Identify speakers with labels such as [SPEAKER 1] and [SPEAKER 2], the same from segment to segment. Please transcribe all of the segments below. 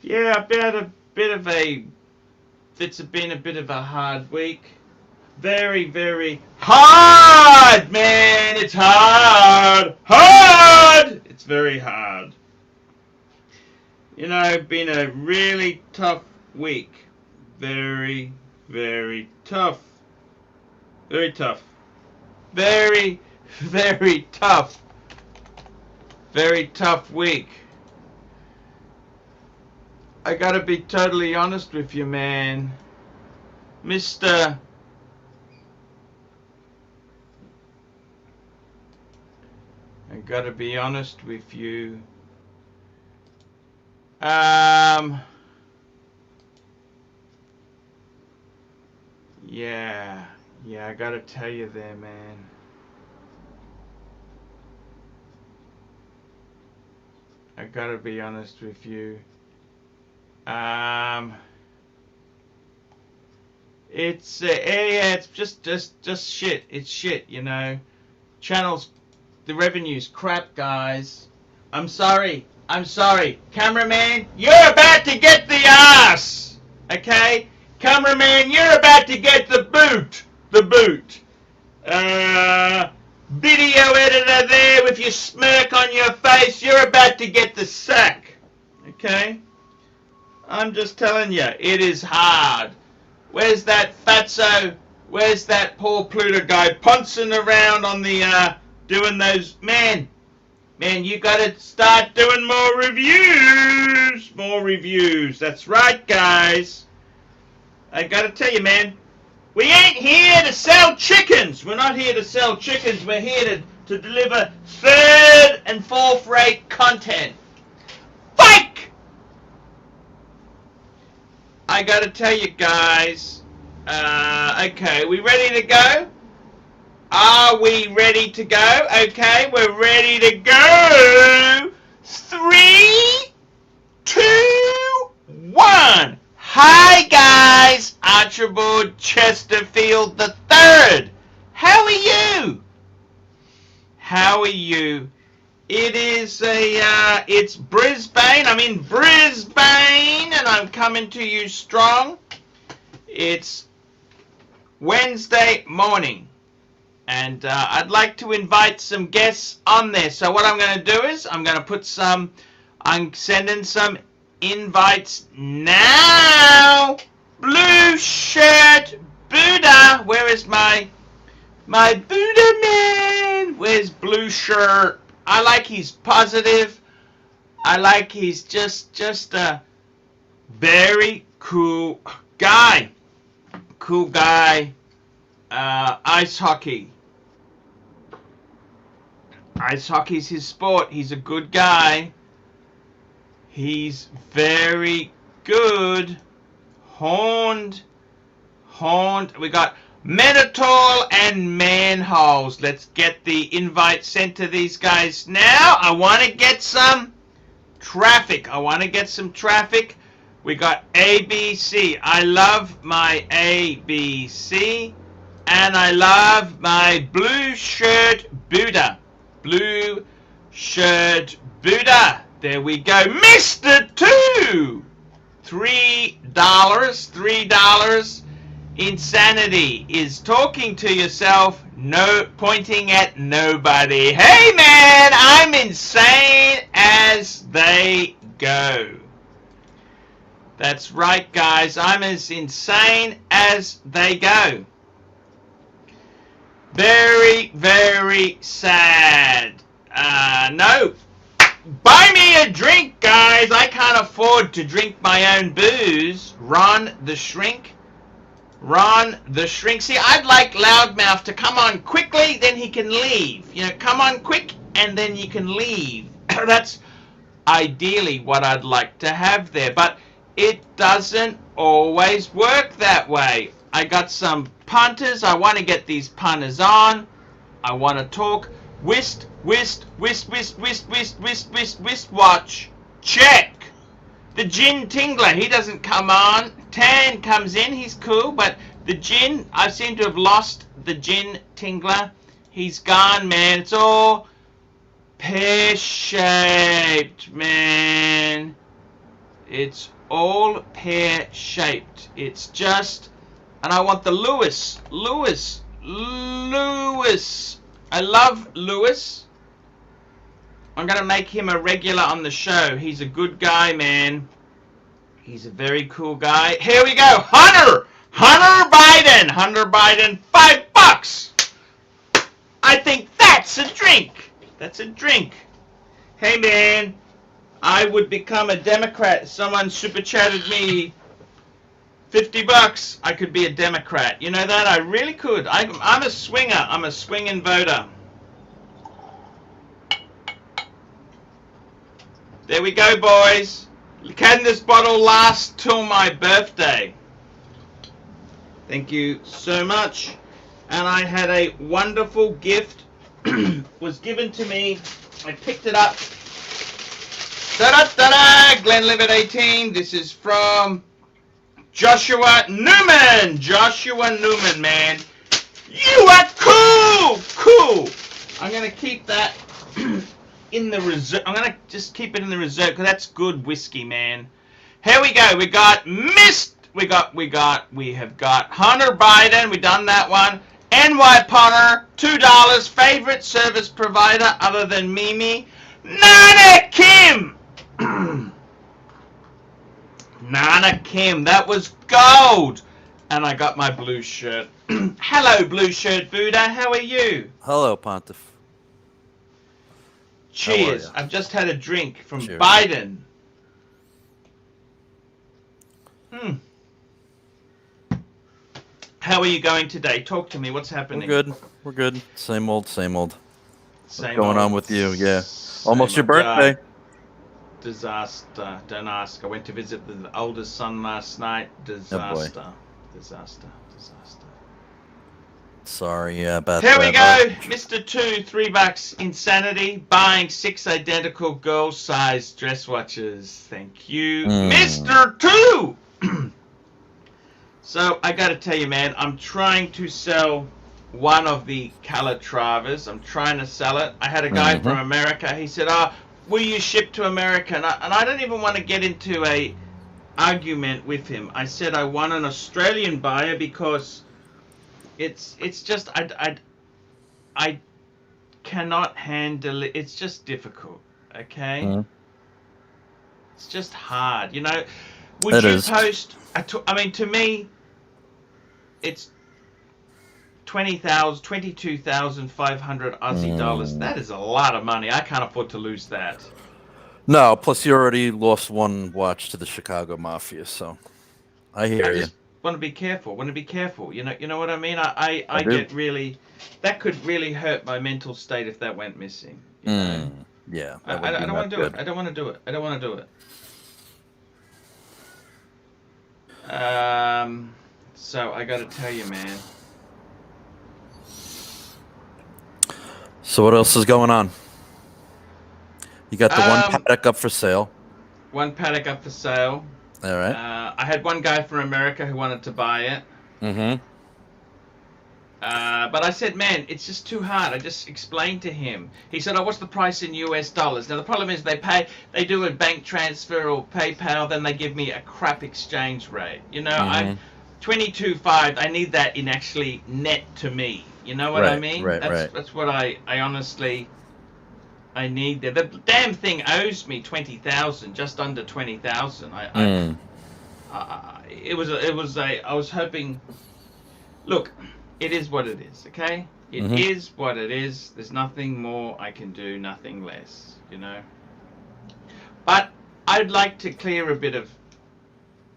[SPEAKER 1] Yeah, I've had a bit of a. It's been a bit of a hard week. Very, very hard, man. It's hard. Hard. It's very hard. You know, been a really tough week. Very, very tough. Very tough. Very, very tough. Very tough week. I gotta be totally honest with you, man. Mr. I gotta be honest with you. Yeah, I gotta tell you there, man. I gotta be honest with you. It's it's just shit. It's shit, you know. Channels, the revenue's crap, guys. I'm sorry. Cameraman, you're about to get the ass. Okay? Cameraman, you're about to get the boot. Video editor there with your smirk on your face, you're about to get the sack. Okay? I'm just telling you, it is hard. Where's that fatso? Where's that poor Pluto guy pouncing around on the, doing those, man, you gotta start doing more reviews, that's right, guys. I gotta tell you, man, we ain't here to sell chickens, we're not here to sell chickens, we're here to deliver third and fourth rate content. Fake! I gotta tell you, guys, okay, we ready to go? Are we ready to go? Okay, we're ready to go. 3, 2, 1. Hi guys, Archibald Chesterfield III. How are you? It is it's Brisbane. I'm in Brisbane and I'm coming to you strong. It's Wednesday morning. And I'd like to invite some guests on there. So what I'm going to do is I'm sending some invites now. Blue shirt Buddha. Where is my Buddha man? Where's blue shirt? I like he's positive. I like he's just a very cool guy. Ice hockey. Ice hockey's his sport. He's a good guy. He's very good. Horned. We got Menatol and manholes. Let's get the invite sent to these guys now. I want to get some traffic. We got ABC. I love my ABC. And I love my blue shirt Buddha. There we go. Mr. 2. $3. Insanity is talking to yourself, no pointing at nobody. Hey man, I'm insane as they go. That's right, guys. I'm as insane as they go. Very, very sad. No. Buy me a drink, guys. I can't afford to drink my own booze. Ron the Shrink. See, I'd like Loudmouth to come on quickly, then he can leave. You know, come on quick, and then you can leave. That's ideally what I'd like to have there. But it doesn't always work that way. I got some punters. I want to get these punters on. I want to talk. Whist, watch. Check. The Gin Tingler, he doesn't come on. Tan comes in, he's cool, but the Gin, I seem to have lost the Gin Tingler. He's gone, man. It's all pear-shaped, man. It's all pear-shaped. It's just... And I want the Lewis. I love Lewis. I'm going to make him a regular on the show. He's a good guy, man. He's a very cool guy. Here we go. Hunter Biden. Hunter Biden, $5. I think that's a drink. That's a drink. Hey, man. I would become a Democrat. Someone super chatted me $50. I could be a Democrat. You know that? I really could. I'm a swinger. I'm a swinging voter. There we go, boys. Can this bottle last till my birthday? Thank you so much. And I had a wonderful gift. Was given to me. I picked it up. Ta-da-ta-da! Glenlivet 18. This is from Joshua Newman. Joshua Newman, man. You are cool! Cool! I'm going to keep that in the reserve. I'm going to just keep it in the reserve because that's good whiskey, man. Here we go. We got we have got Hunter Biden. We done that one. NY Potter, $2. Favorite service provider other than Mimi? Nana Kim! Nana Kim, that was gold! And I got my blue shirt. Hello, blue shirt Buddha, how are you?
[SPEAKER 2] Hello, Pontiff.
[SPEAKER 1] Cheers. I've just had a drink from
[SPEAKER 2] Cheers.
[SPEAKER 1] Biden. How are you going today? Talk to me. What's happening?
[SPEAKER 2] We're good. We're good. Same old, same old.
[SPEAKER 1] Same
[SPEAKER 2] What's going
[SPEAKER 1] old.
[SPEAKER 2] on with you? Yeah.
[SPEAKER 1] Same
[SPEAKER 2] Almost your
[SPEAKER 1] old.
[SPEAKER 2] birthday.
[SPEAKER 1] Disaster. Don't ask. I went to visit the oldest son last night. Disaster.
[SPEAKER 2] Oh,
[SPEAKER 1] Disaster.
[SPEAKER 2] Sorry, yeah, about
[SPEAKER 1] Here
[SPEAKER 2] that.
[SPEAKER 1] we go. Mr. Two, $3. Insanity. Buying 6 identical girl-sized dress watches. Thank you. Mr. Two! So, I gotta tell you, man, I'm trying to sell one of the Calatravas. I'm trying to sell it. I had a guy from America. He said, will you ship to America? And I don't even want to get into a argument with him. I said I want an Australian buyer because it's just I cannot handle it. It's just difficult, okay? It's just hard, you know. Would you post? I mean, to me, it's 22,500 Aussie dollars. That is a lot of money. I can't afford to lose that.
[SPEAKER 2] No, plus you already lost one watch to the Chicago Mafia, so I hear you.
[SPEAKER 1] Want to be careful. Want to be careful. You know what I mean? I get really. That could really hurt my mental state if that went missing. You know?
[SPEAKER 2] Yeah.
[SPEAKER 1] I don't want to do it. I don't want to do it. I don't want to do it. So I got to tell you, man.
[SPEAKER 2] So what else is going on? You got the one paddock up for sale.
[SPEAKER 1] One paddock up for sale.
[SPEAKER 2] All right.
[SPEAKER 1] I had one guy from America who wanted to buy it. But I said, man, it's just too hard. I just explained to him. He said, what's the price in US dollars? Now, the problem is they do a bank transfer or PayPal, then they give me a crap exchange rate. You know, 22.5, I need that in actually net to me. You know what I mean? That's what I honestly, I need there. The damn thing owes me 20,000, just under 20,000. I was hoping, look, it is what it is, okay? It is what it is. There's nothing more I can do, nothing less, you know? But I'd like to clear a bit of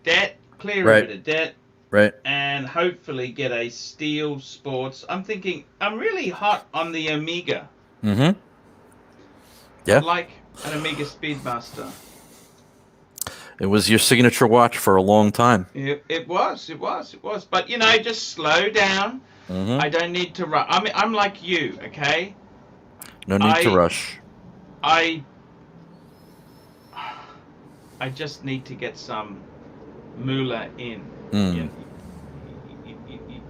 [SPEAKER 1] debt, and hopefully get a Steel Sports. I'm thinking, I'm really hot on the Omega.
[SPEAKER 2] Yeah.
[SPEAKER 1] I'd like an Omega Speedmaster.
[SPEAKER 2] It was your signature watch for a long time.
[SPEAKER 1] It was. But, you know, just slow down. I don't need to rush. I mean, I'm like you, okay?
[SPEAKER 2] No need to rush.
[SPEAKER 1] I just need to get some moolah in.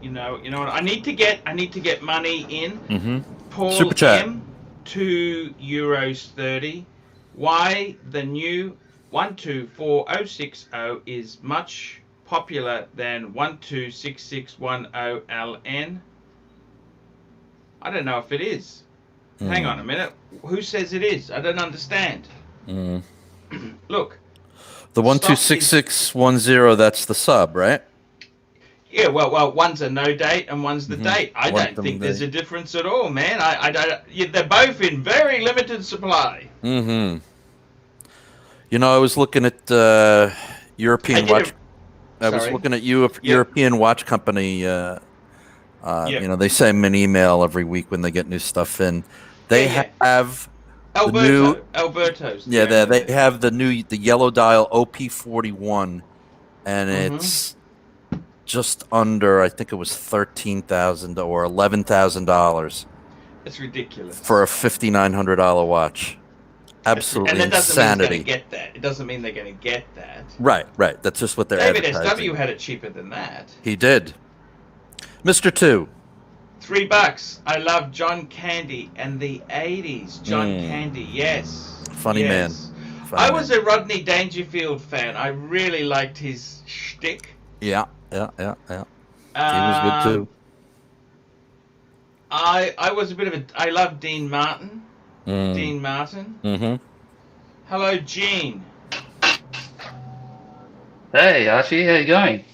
[SPEAKER 1] You know what I need to get? I need to get money in. Paul
[SPEAKER 2] Super chat.
[SPEAKER 1] M, €2.30. Why the new 124060 is much popular than 126610LN. I don't know if it is. Hang on a minute. Who says it is? I don't understand. Look.
[SPEAKER 2] The 126610, that's the sub, right?
[SPEAKER 1] Yeah, well, one's a no date and one's the date. I don't think there's a difference at all, man. I don't. They're both in very limited supply.
[SPEAKER 2] You know, I was looking at European watch. I was looking at European watch company. You know, they send me an email every week when they get new stuff in. They have
[SPEAKER 1] Alberto's.
[SPEAKER 2] Yeah, they have the yellow dial OP41, and it's just under, I think it was $13,000 or $11,000.
[SPEAKER 1] It's ridiculous
[SPEAKER 2] for a $5,900 watch. Absolutely insanity.
[SPEAKER 1] It doesn't mean they're going to get that.
[SPEAKER 2] Right. That's just what they're
[SPEAKER 1] David
[SPEAKER 2] advertising.
[SPEAKER 1] SW had it cheaper than that.
[SPEAKER 2] He did. Mr. 2.
[SPEAKER 1] $3. I love John Candy and the 80s. John Candy, yes.
[SPEAKER 2] Funny man.
[SPEAKER 1] I was a Rodney Dangerfield fan. I really liked his shtick.
[SPEAKER 2] Yeah. He was good too.
[SPEAKER 1] I was a bit of a. I love Dean Martin. Dean Martin. Hello, Gene.
[SPEAKER 3] Hey, Archie, how you going?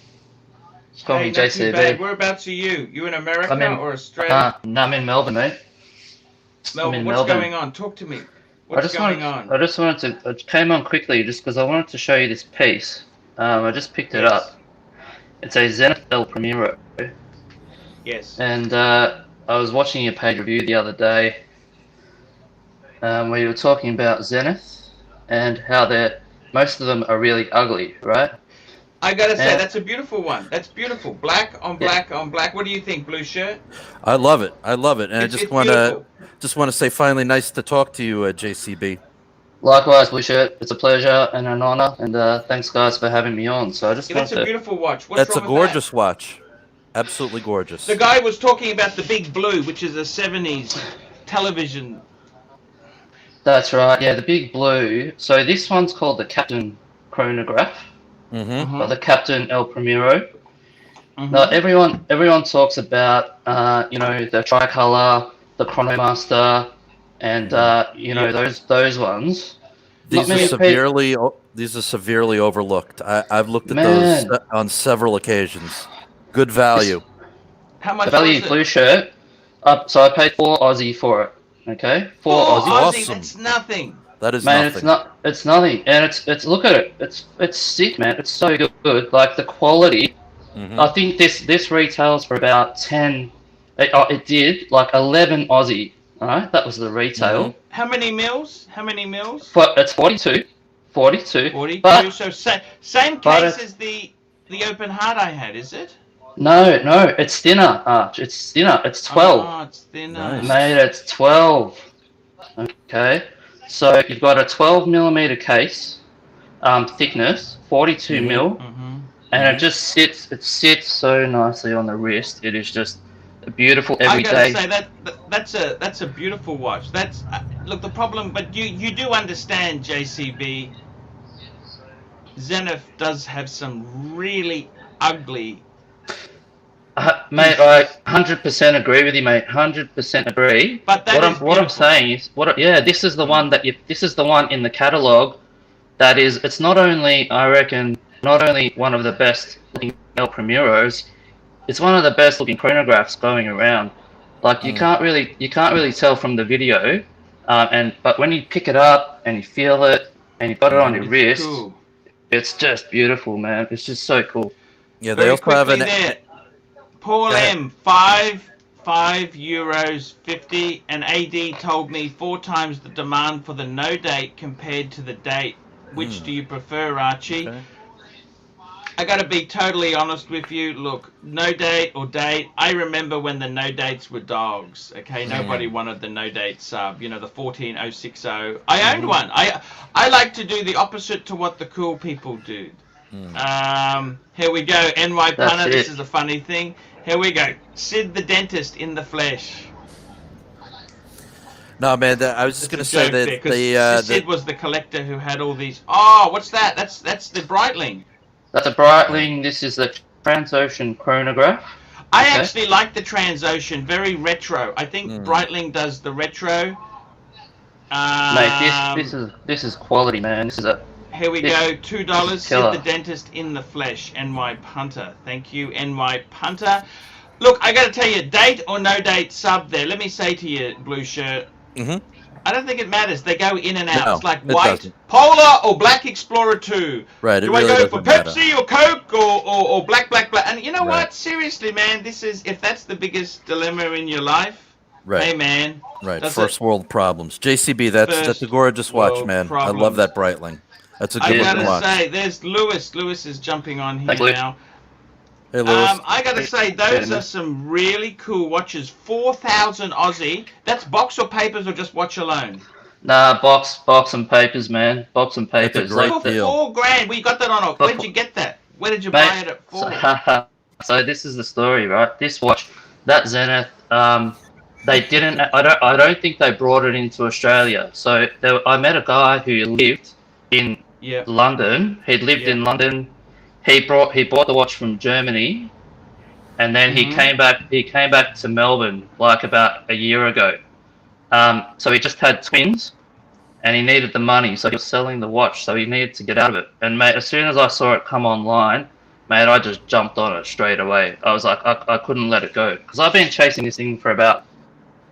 [SPEAKER 3] Just call me JCB.
[SPEAKER 1] Whereabouts are you? You in America or Australia?
[SPEAKER 3] No, I'm in Melbourne, mate.
[SPEAKER 1] Melbourne. What's going on? Talk to me. What's going on?
[SPEAKER 3] I just wanted to. I came on quickly just because I wanted to show you this piece. I just picked it up. It's a Zenith El Primero.
[SPEAKER 1] Yes.
[SPEAKER 3] And I was watching your page review the other day where you were talking about Zenith and how most of them are really ugly, right?
[SPEAKER 1] I gotta say, that's a beautiful one. That's beautiful. Black on black on black. What do you think, blue shirt?
[SPEAKER 2] I love it. And I just want to say, finally, nice to talk to you, JCB.
[SPEAKER 3] Likewise, blue shirt. It's a pleasure and an honor, and thanks, guys, for having me on. So I just
[SPEAKER 1] that's a beautiful watch.
[SPEAKER 2] That's a gorgeous watch. Absolutely gorgeous.
[SPEAKER 1] The guy was talking about the Big Blue, which is a 70s television.
[SPEAKER 3] That's right. Yeah, the Big Blue. So this one's called the Captain Chronograph, or the Captain El Primero. Now everyone talks about the Tricolor, the Chronomaster, and those ones.
[SPEAKER 2] These are severely overlooked. I've looked at those on several occasions. Good value.
[SPEAKER 1] How much?
[SPEAKER 3] The value blue shirt. So I paid $4 Aussie for it. Okay, $4 Aussie.
[SPEAKER 2] Awesome.
[SPEAKER 1] That's nothing.
[SPEAKER 2] That is
[SPEAKER 3] nothing. It's nothing, and it's look at it. It's sick, man. It's so good. Like the quality. I think this retails for about 10. It did like 11 Aussie. All right, that was the retail.
[SPEAKER 1] How many mils?
[SPEAKER 3] It's 42.
[SPEAKER 1] 42.
[SPEAKER 3] But,
[SPEAKER 1] so same case as the open heart I had, is it?
[SPEAKER 3] No, it's thinner, Arch. It's thinner. It's 12.
[SPEAKER 1] Oh, it's thinner.
[SPEAKER 2] Nice.
[SPEAKER 3] Mate, it's 12. Okay. So you've got a 12 millimeter case, thickness, 42 mil, and it sits so nicely on the wrist. It is just a beautiful everyday.
[SPEAKER 1] I gotta say that's a beautiful watch. That's look the problem, but you do understand, JCB. Zenith does have some really ugly.
[SPEAKER 3] Mate, I 100% agree with you, mate. 100% agree.
[SPEAKER 1] But
[SPEAKER 3] what I'm saying is, this is the one this is the one in the catalog that is. It's not only, I reckon, not only one of the best looking El Primeros, it's one of the best looking chronographs going around. Like you can't really tell from the video, but when you pick it up and you feel it and you got it on your wrist,
[SPEAKER 1] cool.
[SPEAKER 3] It's just beautiful, man. It's just so cool.
[SPEAKER 2] Yeah, they also have an.
[SPEAKER 1] Paul M, €5.50, and AD told me 4 times the demand for the no date compared to the date. Which do you prefer, Archie?
[SPEAKER 2] Okay.
[SPEAKER 1] I gotta be totally honest with you. Look, no date or date. I remember when the no dates were dogs. Okay, nobody wanted the no date sub. You know, the 14060. I owned one. I like to do the opposite to what the cool people do. Here we go. NY Punter. This is a funny thing. Here we go. Sid the dentist in the flesh.
[SPEAKER 2] No, man. I was just going to say that
[SPEAKER 1] Sid was the collector who had all these. Oh, what's that? That's the Breitling.
[SPEAKER 3] That's a Breitling. This is the Transocean chronograph.
[SPEAKER 1] I actually like the Transocean. Very retro. I think Breitling does the retro.
[SPEAKER 3] Mate, this is quality, man. This is a.
[SPEAKER 1] Here we go. $2. Sid the dentist in the flesh. NY Punter. Thank you, NY Punter. Look, I got to tell you, date or no date sub there. Let me say to you, Blue Shirt. I don't think it matters. They go in and out.
[SPEAKER 2] No,
[SPEAKER 1] it's like white, Polar, or Black Explorer 2.
[SPEAKER 2] Right.
[SPEAKER 1] Do I go for Pepsi or Coke or black? And you know what? Seriously, man, if that's the biggest dilemma in your life, hey, man.
[SPEAKER 2] Right. First world problems. JCB, that's a gorgeous watch, man.
[SPEAKER 1] Problems.
[SPEAKER 2] I love that Breitling. That's a good watch.
[SPEAKER 1] I gotta say, there's Lewis. Lewis is jumping on here now.
[SPEAKER 2] Hey, Lewis.
[SPEAKER 1] I gotta say, those are some really cool watches. 4,000 Aussie. That's box or papers or just watch alone?
[SPEAKER 3] Nah, box and papers, man. Box and papers.
[SPEAKER 2] That's a great deal.
[SPEAKER 1] $4,000. We got that on. Where'd you get that? Where did you buy it at for?
[SPEAKER 3] So this is the story, right? This watch, that Zenith, they didn't. I don't think they brought it into Australia. So I met a guy who lived in London. He'd lived in London. He bought the watch from Germany, and then he came back to Melbourne like about a year ago. So he just had twins, and he needed the money, so he was selling the watch. So he needed to get out of it. And mate, as soon as I saw it come online, mate, I just jumped on it straight away. I was like, I couldn't let it go because I've been chasing this thing for about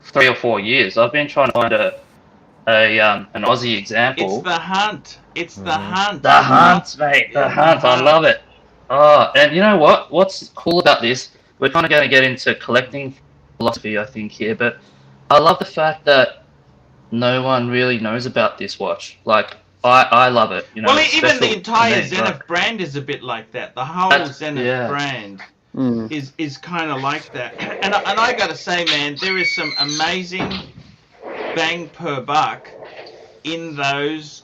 [SPEAKER 3] 3 or 4 years. I've been trying to find an Aussie example.
[SPEAKER 1] It's the hunt. It's the hunt.
[SPEAKER 3] The hunt, mate. The hunt. I love it. Oh, and you know what? What's cool about this? We're kind of going to get into collecting philosophy, I think, here. But I love the fact that no one really knows about this watch. Like, I love it. You know,
[SPEAKER 1] well, even the entire Zenith brand is a bit like that. The whole Zenith brand is kind of like that. And I got to say, man, there is some amazing bang per buck in those.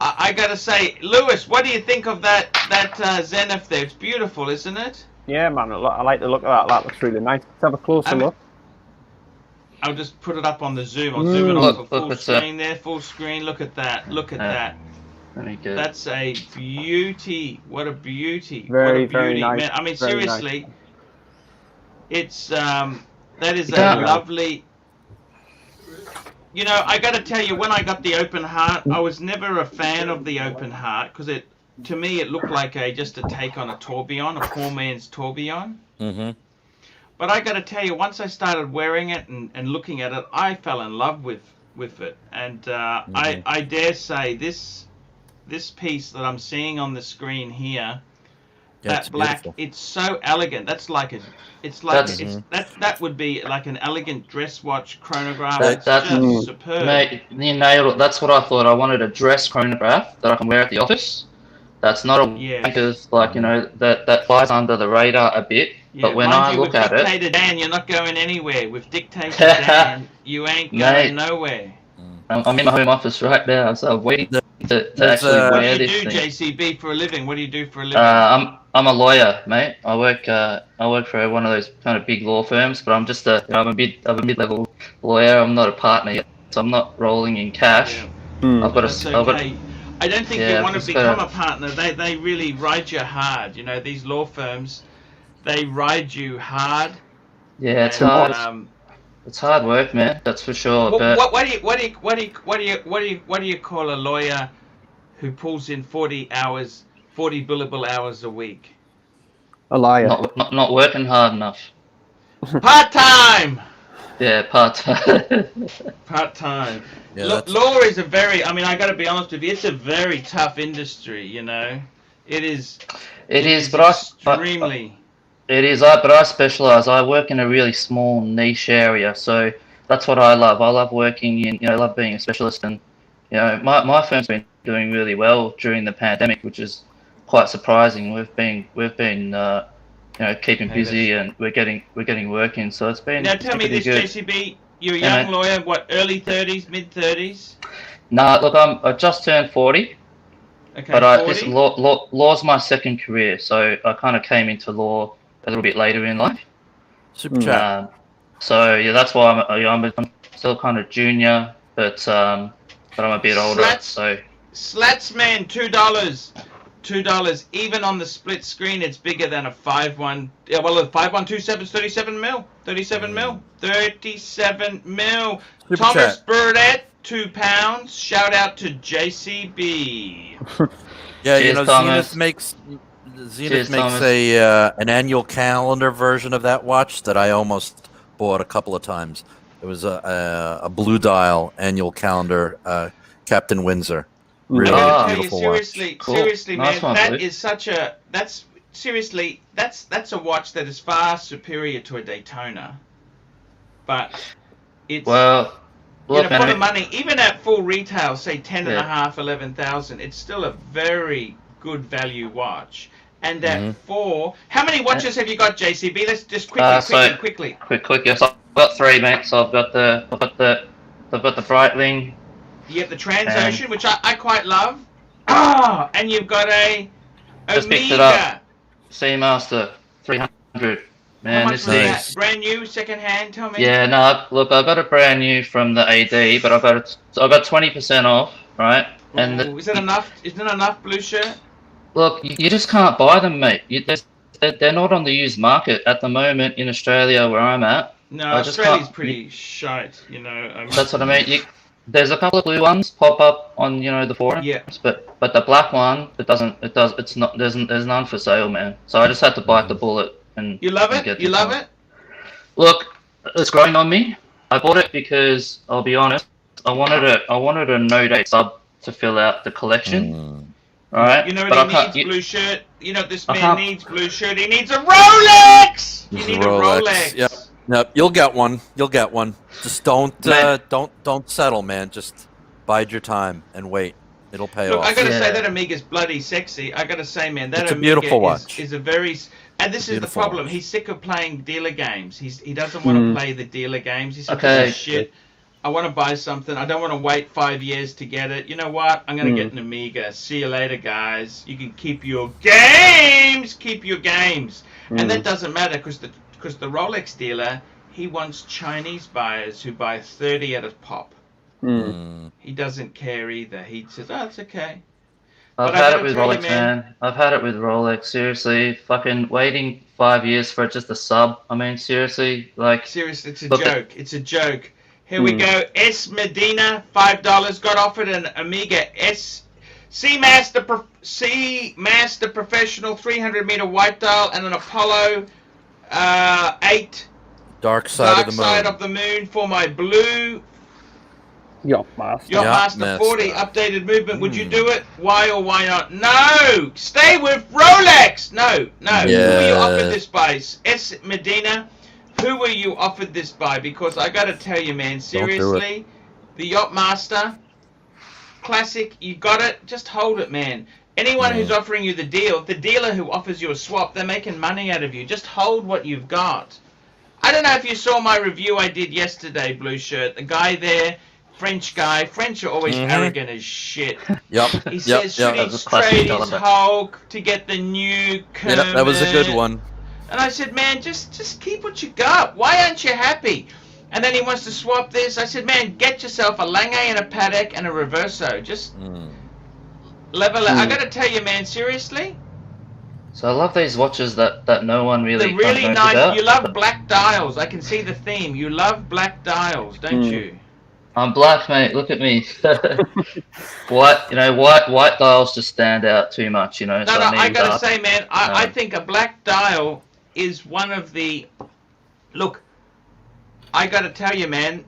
[SPEAKER 1] I gotta say, Lewis, what do you think of that Zenith there? It's beautiful, isn't it?
[SPEAKER 4] Yeah, man, I like the look of that. That looks really nice. Let's have a closer look.
[SPEAKER 1] I'll just put it up on the Zoom. I'll zoom it on for full screen there. Full screen. Look at that. Look at that.
[SPEAKER 3] Very good.
[SPEAKER 1] That's a beauty. What a beauty.
[SPEAKER 4] Very,
[SPEAKER 1] what a beauty.
[SPEAKER 4] very nice.
[SPEAKER 1] Man, I mean,
[SPEAKER 4] very
[SPEAKER 1] seriously,
[SPEAKER 4] nice.
[SPEAKER 1] It's that is a lovely. You know, I got to tell you, when I got the open heart, I was never a fan of the open heart because to me, it looked like just a take on a tourbillon, a poor man's tourbillon. But I got to tell you, once I started wearing it and looking at it, I fell in love with it. And I dare say this piece that I'm seeing on the screen here, that black, beautiful. It's so elegant. That's like that would be like an elegant dress watch chronograph. That's just superb.
[SPEAKER 3] Mate, you nailed it. That's what I thought. I wanted a dress chronograph that I can wear at the office. That's not a because like you know that flies under the radar a bit. Yeah, but when I look at it,
[SPEAKER 1] with Dictator Dan, you're not going anywhere. With Dictator Dan, you ain't going nowhere.
[SPEAKER 3] I'm in my home office right now, so I'm waiting to actually wear this thing.
[SPEAKER 1] What do you do, JCB, for a living? What do you do for a living?
[SPEAKER 3] I'm a lawyer, mate. I work for one of those kind of big law firms, but I'm just I'm a mid-level lawyer. I'm not a partner yet, so I'm not rolling in cash.
[SPEAKER 1] Yeah. I've got I don't think you want to become a partner. They really ride you hard. You know, these law firms, they ride you hard.
[SPEAKER 3] Yeah, it's hard. It's hard work, man. That's for sure. But
[SPEAKER 1] what do you call a lawyer who pulls in 40 billable hours a week?
[SPEAKER 4] A liar.
[SPEAKER 3] Not working hard enough.
[SPEAKER 1] Part-time!
[SPEAKER 3] Yeah, part-time.
[SPEAKER 1] Part-time. Yeah, law is I got to be honest with you, it's a very tough industry, you know. It is, but extremely...
[SPEAKER 3] It is, but I specialise. I work in a really small niche area, so that's what I love. I love working in, I love being a specialist, and my firm's been doing really well during the pandemic, which is quite surprising. We've been keeping busy, and we're getting work in, so it's been.
[SPEAKER 1] Now tell me this, good. JCB, you're a young lawyer, what, early 30s, mid 30s?
[SPEAKER 3] No, look, I just turned 40. Okay, but law's my second career, so I kind of came into law a little bit later in life.
[SPEAKER 2] Super chat.
[SPEAKER 3] So yeah, that's why I'm still kind of junior, but I'm a bit older, so.
[SPEAKER 1] Slats, man, $2. $2. Even on the split screen, it's bigger than a 5.1. Yeah, well, a 5.127 is 37 mil. 37 mil. 37 mil.
[SPEAKER 2] Super
[SPEAKER 1] Thomas
[SPEAKER 2] chat.
[SPEAKER 1] Burdett, £2. Shout out to JCB.
[SPEAKER 2] Yeah,
[SPEAKER 3] Cheers,
[SPEAKER 2] you know,
[SPEAKER 3] Thomas.
[SPEAKER 2] Zenith makes an annual calendar version of that watch that I almost bought a couple of times. It was a blue dial annual calendar, Captain Windsor. Really beautiful
[SPEAKER 1] seriously,
[SPEAKER 2] watch.
[SPEAKER 3] Cool.
[SPEAKER 1] Seriously,
[SPEAKER 3] Nice
[SPEAKER 1] man,
[SPEAKER 3] one,
[SPEAKER 1] that
[SPEAKER 3] dude.
[SPEAKER 1] is such a that's a watch that is far superior to a Daytona. But it's
[SPEAKER 3] Well, look,
[SPEAKER 1] for the money, even at full retail, say 10 and a
[SPEAKER 3] Yeah.
[SPEAKER 1] half, 11,000, it's still a very good value watch. And at how many watches have you got, JCB? Let's just quickly.
[SPEAKER 3] Quick. Yes, I've got 3, mate. So I've got the Breitling.
[SPEAKER 1] You have the Transocean, which I quite love. Ah, and you've got a
[SPEAKER 3] Just picked it
[SPEAKER 1] Omega.
[SPEAKER 3] up. Seamaster 300. Man,
[SPEAKER 1] How much
[SPEAKER 3] this
[SPEAKER 1] was
[SPEAKER 3] thing.
[SPEAKER 1] that? Brand new, second hand. Tell me.
[SPEAKER 3] Yeah, no. Look, I got it brand new from the AD, but I got 20% off, right? And
[SPEAKER 1] Ooh, is it enough? Isn't it enough, blue shirt?
[SPEAKER 3] look, you just can't buy them, mate. They're not on the used market at the moment in Australia where I'm at.
[SPEAKER 1] No,
[SPEAKER 3] I just
[SPEAKER 1] Australia's
[SPEAKER 3] can't-
[SPEAKER 1] pretty shite, you know. I mean,
[SPEAKER 3] That's what I mean. There's a couple of blue ones pop up on the forums,
[SPEAKER 1] Yeah.
[SPEAKER 3] but the black one it's not there's none for sale, man. So I just had to bite the bullet and
[SPEAKER 1] You love
[SPEAKER 3] and
[SPEAKER 1] it?
[SPEAKER 3] get
[SPEAKER 1] You
[SPEAKER 3] this
[SPEAKER 1] love
[SPEAKER 3] one.
[SPEAKER 1] it?
[SPEAKER 3] Look, it's growing on me. I bought it because I'll be honest, I wanted a no-date sub to fill out the collection. All right,
[SPEAKER 1] You know
[SPEAKER 3] but
[SPEAKER 1] what
[SPEAKER 3] I
[SPEAKER 1] he
[SPEAKER 3] can't.
[SPEAKER 1] needs, blue shirt? You know what this
[SPEAKER 3] I
[SPEAKER 1] man
[SPEAKER 3] can't-
[SPEAKER 1] needs, blue shirt? He needs a Rolex! You
[SPEAKER 2] Needs
[SPEAKER 1] need
[SPEAKER 2] a
[SPEAKER 1] a
[SPEAKER 2] Rolex.
[SPEAKER 1] Rolex.
[SPEAKER 2] Yep, you'll get one. You'll get one. Just don't
[SPEAKER 3] Man.
[SPEAKER 2] don't settle, man. Just bide your time and wait. It'll pay
[SPEAKER 1] Look,
[SPEAKER 2] off.
[SPEAKER 1] I gotta say
[SPEAKER 3] Yeah.
[SPEAKER 1] that Omega's bloody sexy. I gotta say, man, that
[SPEAKER 2] It's a
[SPEAKER 1] Omega
[SPEAKER 2] beautiful watch.
[SPEAKER 1] is a very... And this is the
[SPEAKER 2] Beautiful
[SPEAKER 1] problem.
[SPEAKER 2] watch.
[SPEAKER 1] He's sick of playing dealer games. He doesn't want to play the dealer games. He's like,
[SPEAKER 3] Okay.
[SPEAKER 1] "This is shit. I want to buy something. I don't want to wait 5 years to get it. You know what? I'm going to get an Omega. See you later, guys. You can keep your games. Keep your games. And that doesn't matter because the Rolex dealer, he wants Chinese buyers who buy 30 at a pop. He doesn't care either. He says, oh, it's okay.
[SPEAKER 3] I've
[SPEAKER 1] But I
[SPEAKER 3] had
[SPEAKER 1] gotta
[SPEAKER 3] it with
[SPEAKER 1] tell you,
[SPEAKER 3] Rolex,
[SPEAKER 1] man.
[SPEAKER 3] man. I've had it with Rolex. Seriously, fucking waiting 5 years for just a sub. I mean, seriously, like.
[SPEAKER 1] Seriously, it's a
[SPEAKER 3] Look,
[SPEAKER 1] joke. It's a joke. Here we go. S Medina, $5. Got offered an Omega Seamaster Professional 300-meter white dial and an Apollo 8
[SPEAKER 2] Dark side
[SPEAKER 1] of the moon for my blue
[SPEAKER 4] Yachtmaster.
[SPEAKER 1] Yachtmaster 40 updated movement. Would you do it? Why or why not? No! Stay with Rolex! No. Who were you offered this by? S Medina, who were you offered this by? Because I gotta tell you, man, seriously, the Yachtmaster, classic, you got it, just hold it, man. Anyone who's offering you the deal, the dealer who offers you a swap, they're making money out of you. Just hold what you've got. I don't know if you saw my review I did yesterday, Blue Shirt. The guy there, French guy. French are always arrogant as shit.
[SPEAKER 2] Yep.
[SPEAKER 1] He says, should he
[SPEAKER 3] That's a classic
[SPEAKER 1] trade his
[SPEAKER 3] element.
[SPEAKER 1] Hulk to get the new Kermit?
[SPEAKER 2] Yeah, that was a good one.
[SPEAKER 1] And I said, man, just keep what you got. Why aren't you happy? And then he wants to swap this. I said, man, get yourself a Lange and a Patek and a Reverso. Just level it. I got to tell you, man, seriously.
[SPEAKER 3] So I love these watches that no one really.
[SPEAKER 1] They're really
[SPEAKER 3] knows
[SPEAKER 1] nice.
[SPEAKER 3] about.
[SPEAKER 1] You love black dials. I can see the theme. You love black dials, don't you?
[SPEAKER 3] I'm black, mate. Look at me. White dials just stand out too much,
[SPEAKER 1] No,
[SPEAKER 3] so
[SPEAKER 1] I
[SPEAKER 3] need
[SPEAKER 1] gotta
[SPEAKER 3] dark.
[SPEAKER 1] say, man, I think a black dial is one of the... Look, I gotta tell you, man,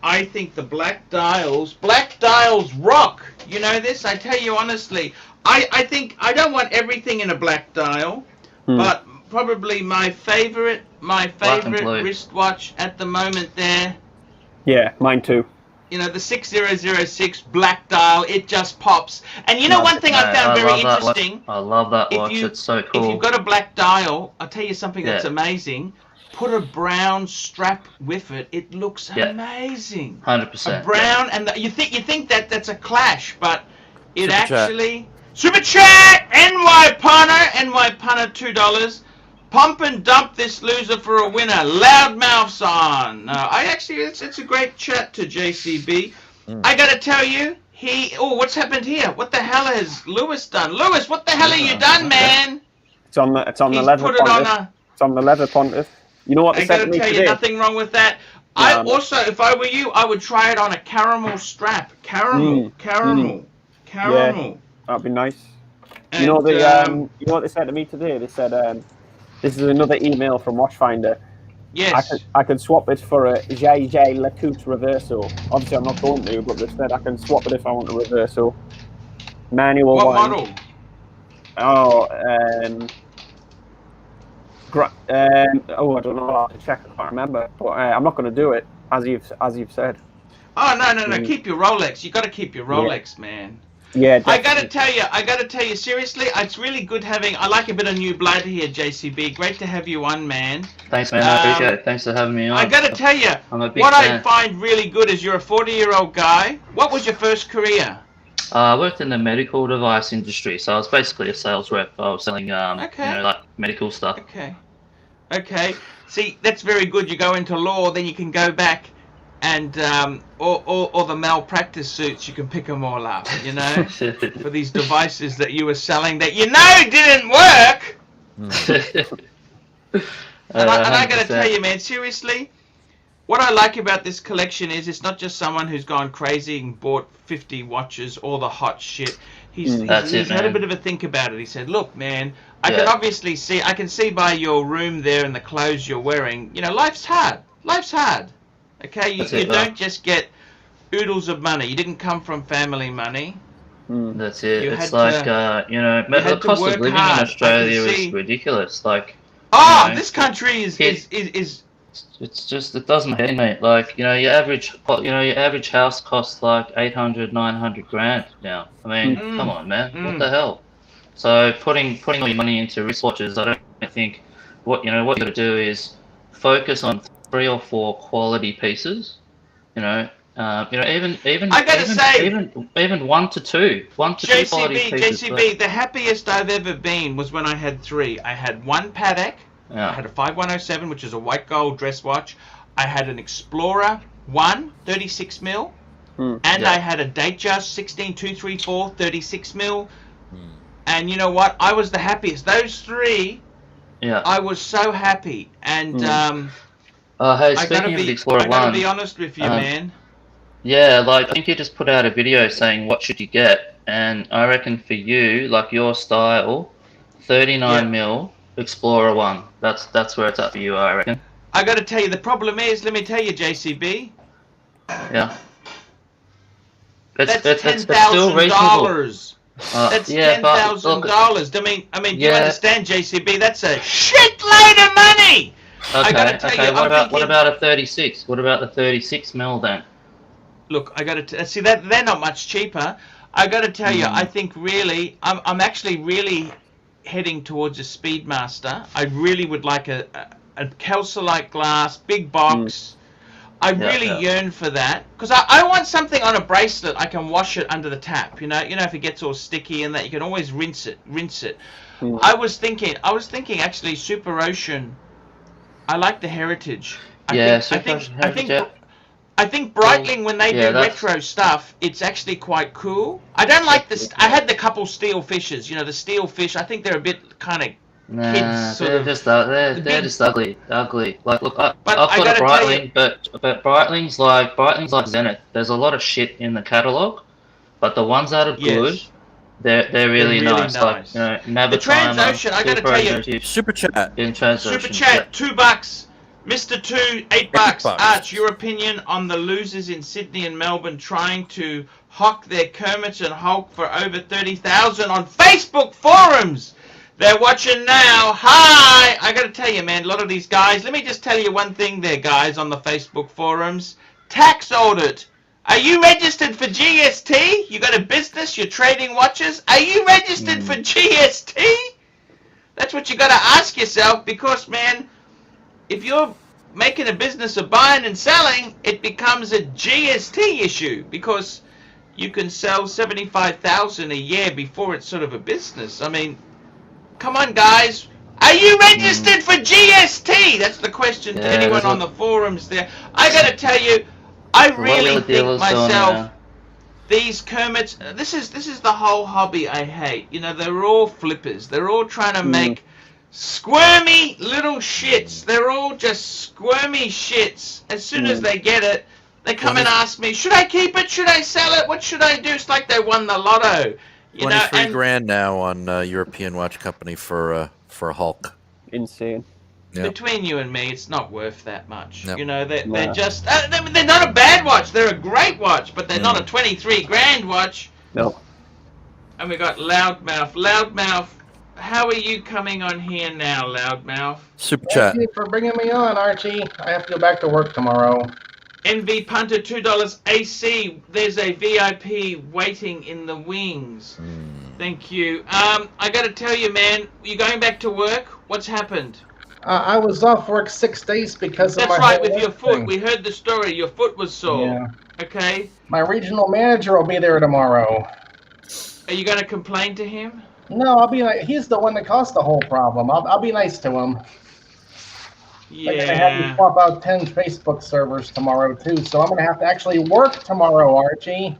[SPEAKER 1] I think the black dials rock. You know this? I tell you honestly. I think, I don't want everything in a black dial, but probably my favorite
[SPEAKER 3] blue.
[SPEAKER 1] wristwatch at the moment there,
[SPEAKER 4] Yeah, mine too.
[SPEAKER 1] you know, the 6006 black dial, it just pops. And you know one thing I found very interesting?
[SPEAKER 3] I love that watch.
[SPEAKER 1] you-
[SPEAKER 3] It's so
[SPEAKER 1] If
[SPEAKER 3] cool.
[SPEAKER 1] you've got a black dial, I'll tell you something that's
[SPEAKER 3] Yeah.
[SPEAKER 1] amazing. Put a brown strap with it. It looks
[SPEAKER 3] Yeah.
[SPEAKER 1] amazing.
[SPEAKER 3] 100%.
[SPEAKER 1] A brown, and you think that's a clash, but it
[SPEAKER 2] Super chat.
[SPEAKER 1] actually... Super chat! NY Punter $2. Pump and dump this loser for a winner. Loudmouths on. It's a great chat to JCB. I gotta tell you, what's happened here? What the hell has Lewis done? Lewis, what the hell have you done, man?
[SPEAKER 4] It's on the leather pontiff. It's on the leather pontiff. You know what they said to me today?
[SPEAKER 1] I gotta tell you, nothing wrong with that. Yeah, if I were you, I would try it on a caramel strap. Caramel.
[SPEAKER 4] Yeah, that'd be nice.
[SPEAKER 1] And,
[SPEAKER 4] you know what they said to me today? They said, this is another email from Watchfinder.
[SPEAKER 1] Yes.
[SPEAKER 4] I could swap it for a JJ LeCoultre Reverso. Obviously, I'm not going to, but they said I can swap it if I want a Reverso. Manual
[SPEAKER 1] what
[SPEAKER 4] one.
[SPEAKER 1] model?
[SPEAKER 4] Oh, I don't know. I'll have to check. I can't remember. But I'm not going to do it, as you've said.
[SPEAKER 1] Oh, no. Keep your Rolex. You got to keep your Rolex, man.
[SPEAKER 4] Yeah, definitely.
[SPEAKER 1] I gotta tell you, seriously, it's really good I like a bit of new blood here, JCB. Great to have you on, man.
[SPEAKER 3] Thanks, man. I appreciate it. Thanks for having me on.
[SPEAKER 1] I gotta tell you, what I find really good is you're a 40-year-old guy. What was your first career?
[SPEAKER 3] I worked in the medical device industry, so I was basically a sales rep. I was selling, like medical stuff.
[SPEAKER 1] Okay. See, that's very good. You go into law, then you can go back and all the malpractice suits, you can pick them all up, for these devices that you were selling that didn't work. And I gotta tell you, man, seriously, what I like about this collection is it's not just someone who's gone crazy and bought 50 watches, all the hot shit. He's had a bit of a think about it. He said, look, man, I can see by your room there and the clothes you're wearing, life's hard. Okay, you don't just get oodles of money. You didn't come from family money.
[SPEAKER 3] That's it. It's like, the cost of living in Australia is ridiculous. Like,
[SPEAKER 1] this country is.
[SPEAKER 3] It's just, it doesn't hit, mate. Like, your average house costs like 800, 900 grand now. I mean, come on, man. What the hell? So putting all your money into wristwatches, I don't think what you got to do is focus on 3 or 4 quality pieces. Even
[SPEAKER 1] I gotta say,
[SPEAKER 3] even 1 to 2 quality pieces.
[SPEAKER 1] JCB, the happiest I've ever been was when I had 3. I had one Patek. I had a 5107, which is a white gold dress watch. I had an Explorer 1, 36 mil, and I had a Datejust 16234, 36 mil. And you know what? I was the happiest. Those 3, I was so happy. And
[SPEAKER 3] hey, speaking of the Explorer 1,
[SPEAKER 1] I gotta be honest with you, man.
[SPEAKER 3] Yeah, like, I think you just put out a video saying what should you get, and I reckon for you, like your style, 39 mil Explorer 1. That's where it's at for you, I reckon.
[SPEAKER 1] I gotta tell you, the problem is, let me tell you, JCB.
[SPEAKER 3] Yeah.
[SPEAKER 1] That's $10,000. That's $10,000. I mean, do you understand, JCB? That's a shitload of money.
[SPEAKER 3] Okay.
[SPEAKER 1] I gotta tell you,
[SPEAKER 3] what about a 36? What about the 36 mil then?
[SPEAKER 1] Look, I gotta see that they're not much cheaper. I gotta tell you, I think really, I'm actually really heading towards a Speedmaster. I really would like a Kelso-like glass, big box. I really yearn for that because I want something on a bracelet. I can wash it under the tap. If it gets all sticky and that, you can always rinse it. I was thinking actually Super Ocean. I like the heritage. I think Breitling, when they do retro stuff, it's actually quite cool. I don't like this. I had the couple steel fishes. The steel fish. I think they're a bit kind of kids.
[SPEAKER 3] They're just ugly. Like, look, I've got a Breitling, but Breitling's like Zenith. There's a lot of shit in the catalog, but the ones that are good, they're really nice. Like,
[SPEAKER 1] the Transocean, I gotta tell you,
[SPEAKER 2] Super Chat.
[SPEAKER 1] Super Chat, $2. Mr. 2, $8. Arch, your opinion on the losers in Sydney and Melbourne trying to hock their Kermit and Hulk for over 30,000 on Facebook forums? They're watching now. Hi! I gotta tell you, man, a lot of these guys, let me just tell you one thing there, guys, on the Facebook forums. Tax audit. Are you registered for GST? You got a business, you're trading watches? Are you registered for GST? That's what you gotta ask yourself because, man, if you're making a business of buying and selling, it becomes a GST issue because you can sell 75,000 a year before it's sort of a business. I mean, come on, guys. Are you registered for GST? That's the question to anyone on the forums there. I gotta tell you, I really think myself, these Kermits, this is the whole hobby I hate. You know, they're all flippers. They're all trying to make squirmy little shits. They're all just squirmy shits. As soon as they get it, they come and ask me, should I keep it? Should I sell it? What should I do? It's like they won the lotto. You
[SPEAKER 2] 23 grand now on European Watch Company for a Hulk.
[SPEAKER 4] Insane.
[SPEAKER 2] Yep.
[SPEAKER 1] Between you and me, it's not worth that much.
[SPEAKER 2] Yep.
[SPEAKER 1] You know, they're just they're not a bad watch. They're a great watch, but they're not a 23 grand watch.
[SPEAKER 4] No.
[SPEAKER 1] And we got Loudmouth. Loudmouth, how are you coming on here now, Loudmouth?
[SPEAKER 2] Super chat.
[SPEAKER 5] Thank you for bringing me on, Archie. I have to go back to work tomorrow.
[SPEAKER 1] NV Punter, $2 AC. There's a VIP waiting in the wings. Thank you. I got to tell you, man, you going back to work? What's happened?
[SPEAKER 5] I was off work 6 days because of my
[SPEAKER 1] That's right, with
[SPEAKER 5] whole
[SPEAKER 1] your foot.
[SPEAKER 5] thing.
[SPEAKER 1] We heard the story. Your foot was sore.
[SPEAKER 5] Yeah.
[SPEAKER 1] Okay.
[SPEAKER 5] My regional manager will be there tomorrow.
[SPEAKER 1] Are you going to complain to him?
[SPEAKER 5] No, I'll be like, he's the one that caused the whole problem. I'll be nice to him.
[SPEAKER 1] Yeah.
[SPEAKER 5] They're gonna have me swap out 10 Facebook servers tomorrow too, so I'm gonna have to actually work tomorrow, Archie.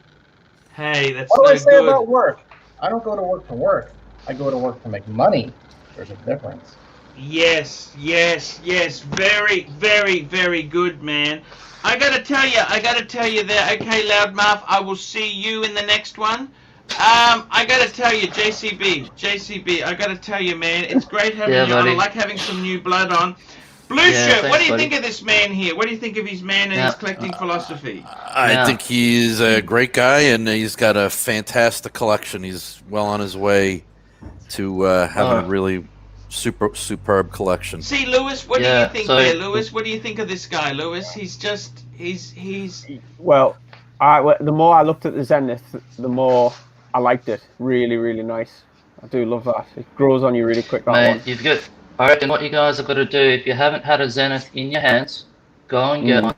[SPEAKER 1] Hey, that's
[SPEAKER 5] What do
[SPEAKER 1] no
[SPEAKER 5] I say
[SPEAKER 1] good.
[SPEAKER 5] about work? I don't go to work to work. I go to work to make money. There's a difference.
[SPEAKER 1] Yes, yes, yes. Very, very, very good, man. I gotta tell you there. Okay, Loudmouth, I will see you in the next one. I gotta tell you, JCB, I gotta tell you, man, it's great having you on. I like having some new blood on. Blue shirt, what do you think of this man here? What do you think of his man and his collecting philosophy?
[SPEAKER 2] I think he's a great guy, and he's got a fantastic collection. He's well on his way to having a really superb collection.
[SPEAKER 1] See, Lewis, what do you think there, Lewis? What do you think of this guy, Lewis? He's...
[SPEAKER 4] Well, the more I looked at the Zenith, the more I liked it. Really, really nice. I do love that. It grows on you really quick, that one.
[SPEAKER 3] You've got... I reckon what you guys have got to do, if you haven't had a Zenith in your hands, go and get one,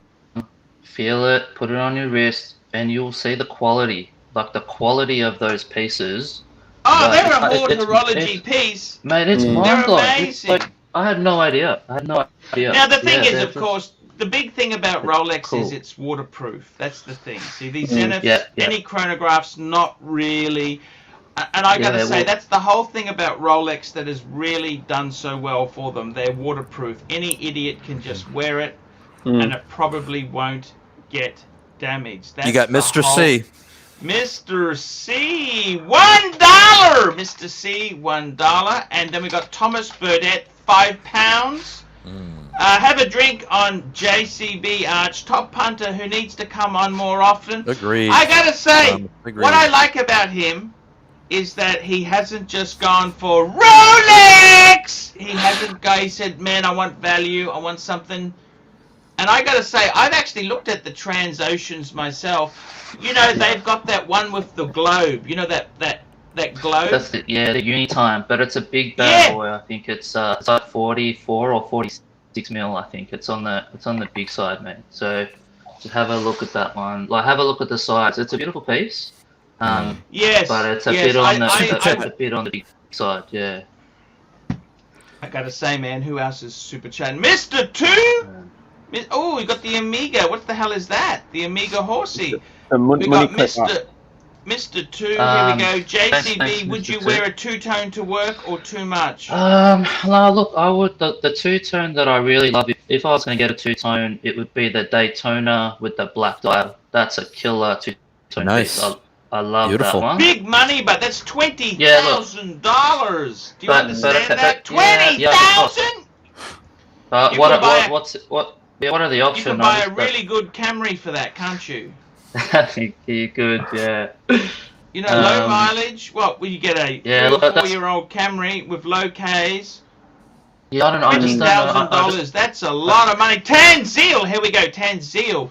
[SPEAKER 3] feel it, put it on your wrist, and you'll see the quality. Like the quality of those pieces.
[SPEAKER 1] Oh, they're a Horde horology piece.
[SPEAKER 3] Mate, it's mind-blowing.
[SPEAKER 1] Amazing.
[SPEAKER 3] Like, I had no idea. Now,
[SPEAKER 1] the thing is, of course, the big thing about Rolex is it's waterproof. That's the thing. See, these Zeniths, any chronographs, not really... And I gotta say, that's the whole thing about Rolex that has really done so well for them. They're waterproof. Any idiot can just wear it, and it probably won't get damaged. That's
[SPEAKER 2] you got Mr. C.
[SPEAKER 1] Mr. C, $1! Mr. C, $1. And then we got Thomas Burdett, £5. Have a drink on JCB Arch, top punter who needs to come on more often.
[SPEAKER 2] Agreed.
[SPEAKER 1] I gotta say, what I like about him is that he hasn't just gone for Rolex. He said, man, I want value. I want something. And I got to say, I've actually looked at the Transoceans myself. You know, they've got that one with the globe. You know, that globe?
[SPEAKER 3] That's it, the Unitime. But it's a big bad boy. I think it's like 44 or 46 mil, I think. It's on the big side, man. So just have a look at that one. Like, have a look at the size. It's a beautiful piece.
[SPEAKER 1] Yes,
[SPEAKER 3] but it's a bit on the big side, yeah.
[SPEAKER 1] I gotta say, man, who else is super chatting? Mr. Two. Oh, we got the Amiga. What the hell is that? The Amiga horsey. We got Mr. Two. Here we go. JCB. Would you wear a two-tone to work or too much?
[SPEAKER 3] No, look, I would. The two-tone that I really love. If I was going to get a two-tone, it would be the Daytona with the black dial. That's a killer two-tone piece. I love that one.
[SPEAKER 1] Big money, but that's $20,000. Do you understand that? $20,000.
[SPEAKER 3] What are the options?
[SPEAKER 1] You can buy a really good Camry for that, can't you?
[SPEAKER 3] You could, yeah.
[SPEAKER 1] You know, low mileage. What will you get? A 3 or 4-year-old Camry with low Ks.
[SPEAKER 3] Yeah, I don't know.
[SPEAKER 1] $20,000. That's a lot of money. Tanzil. Here we go. Tanzil.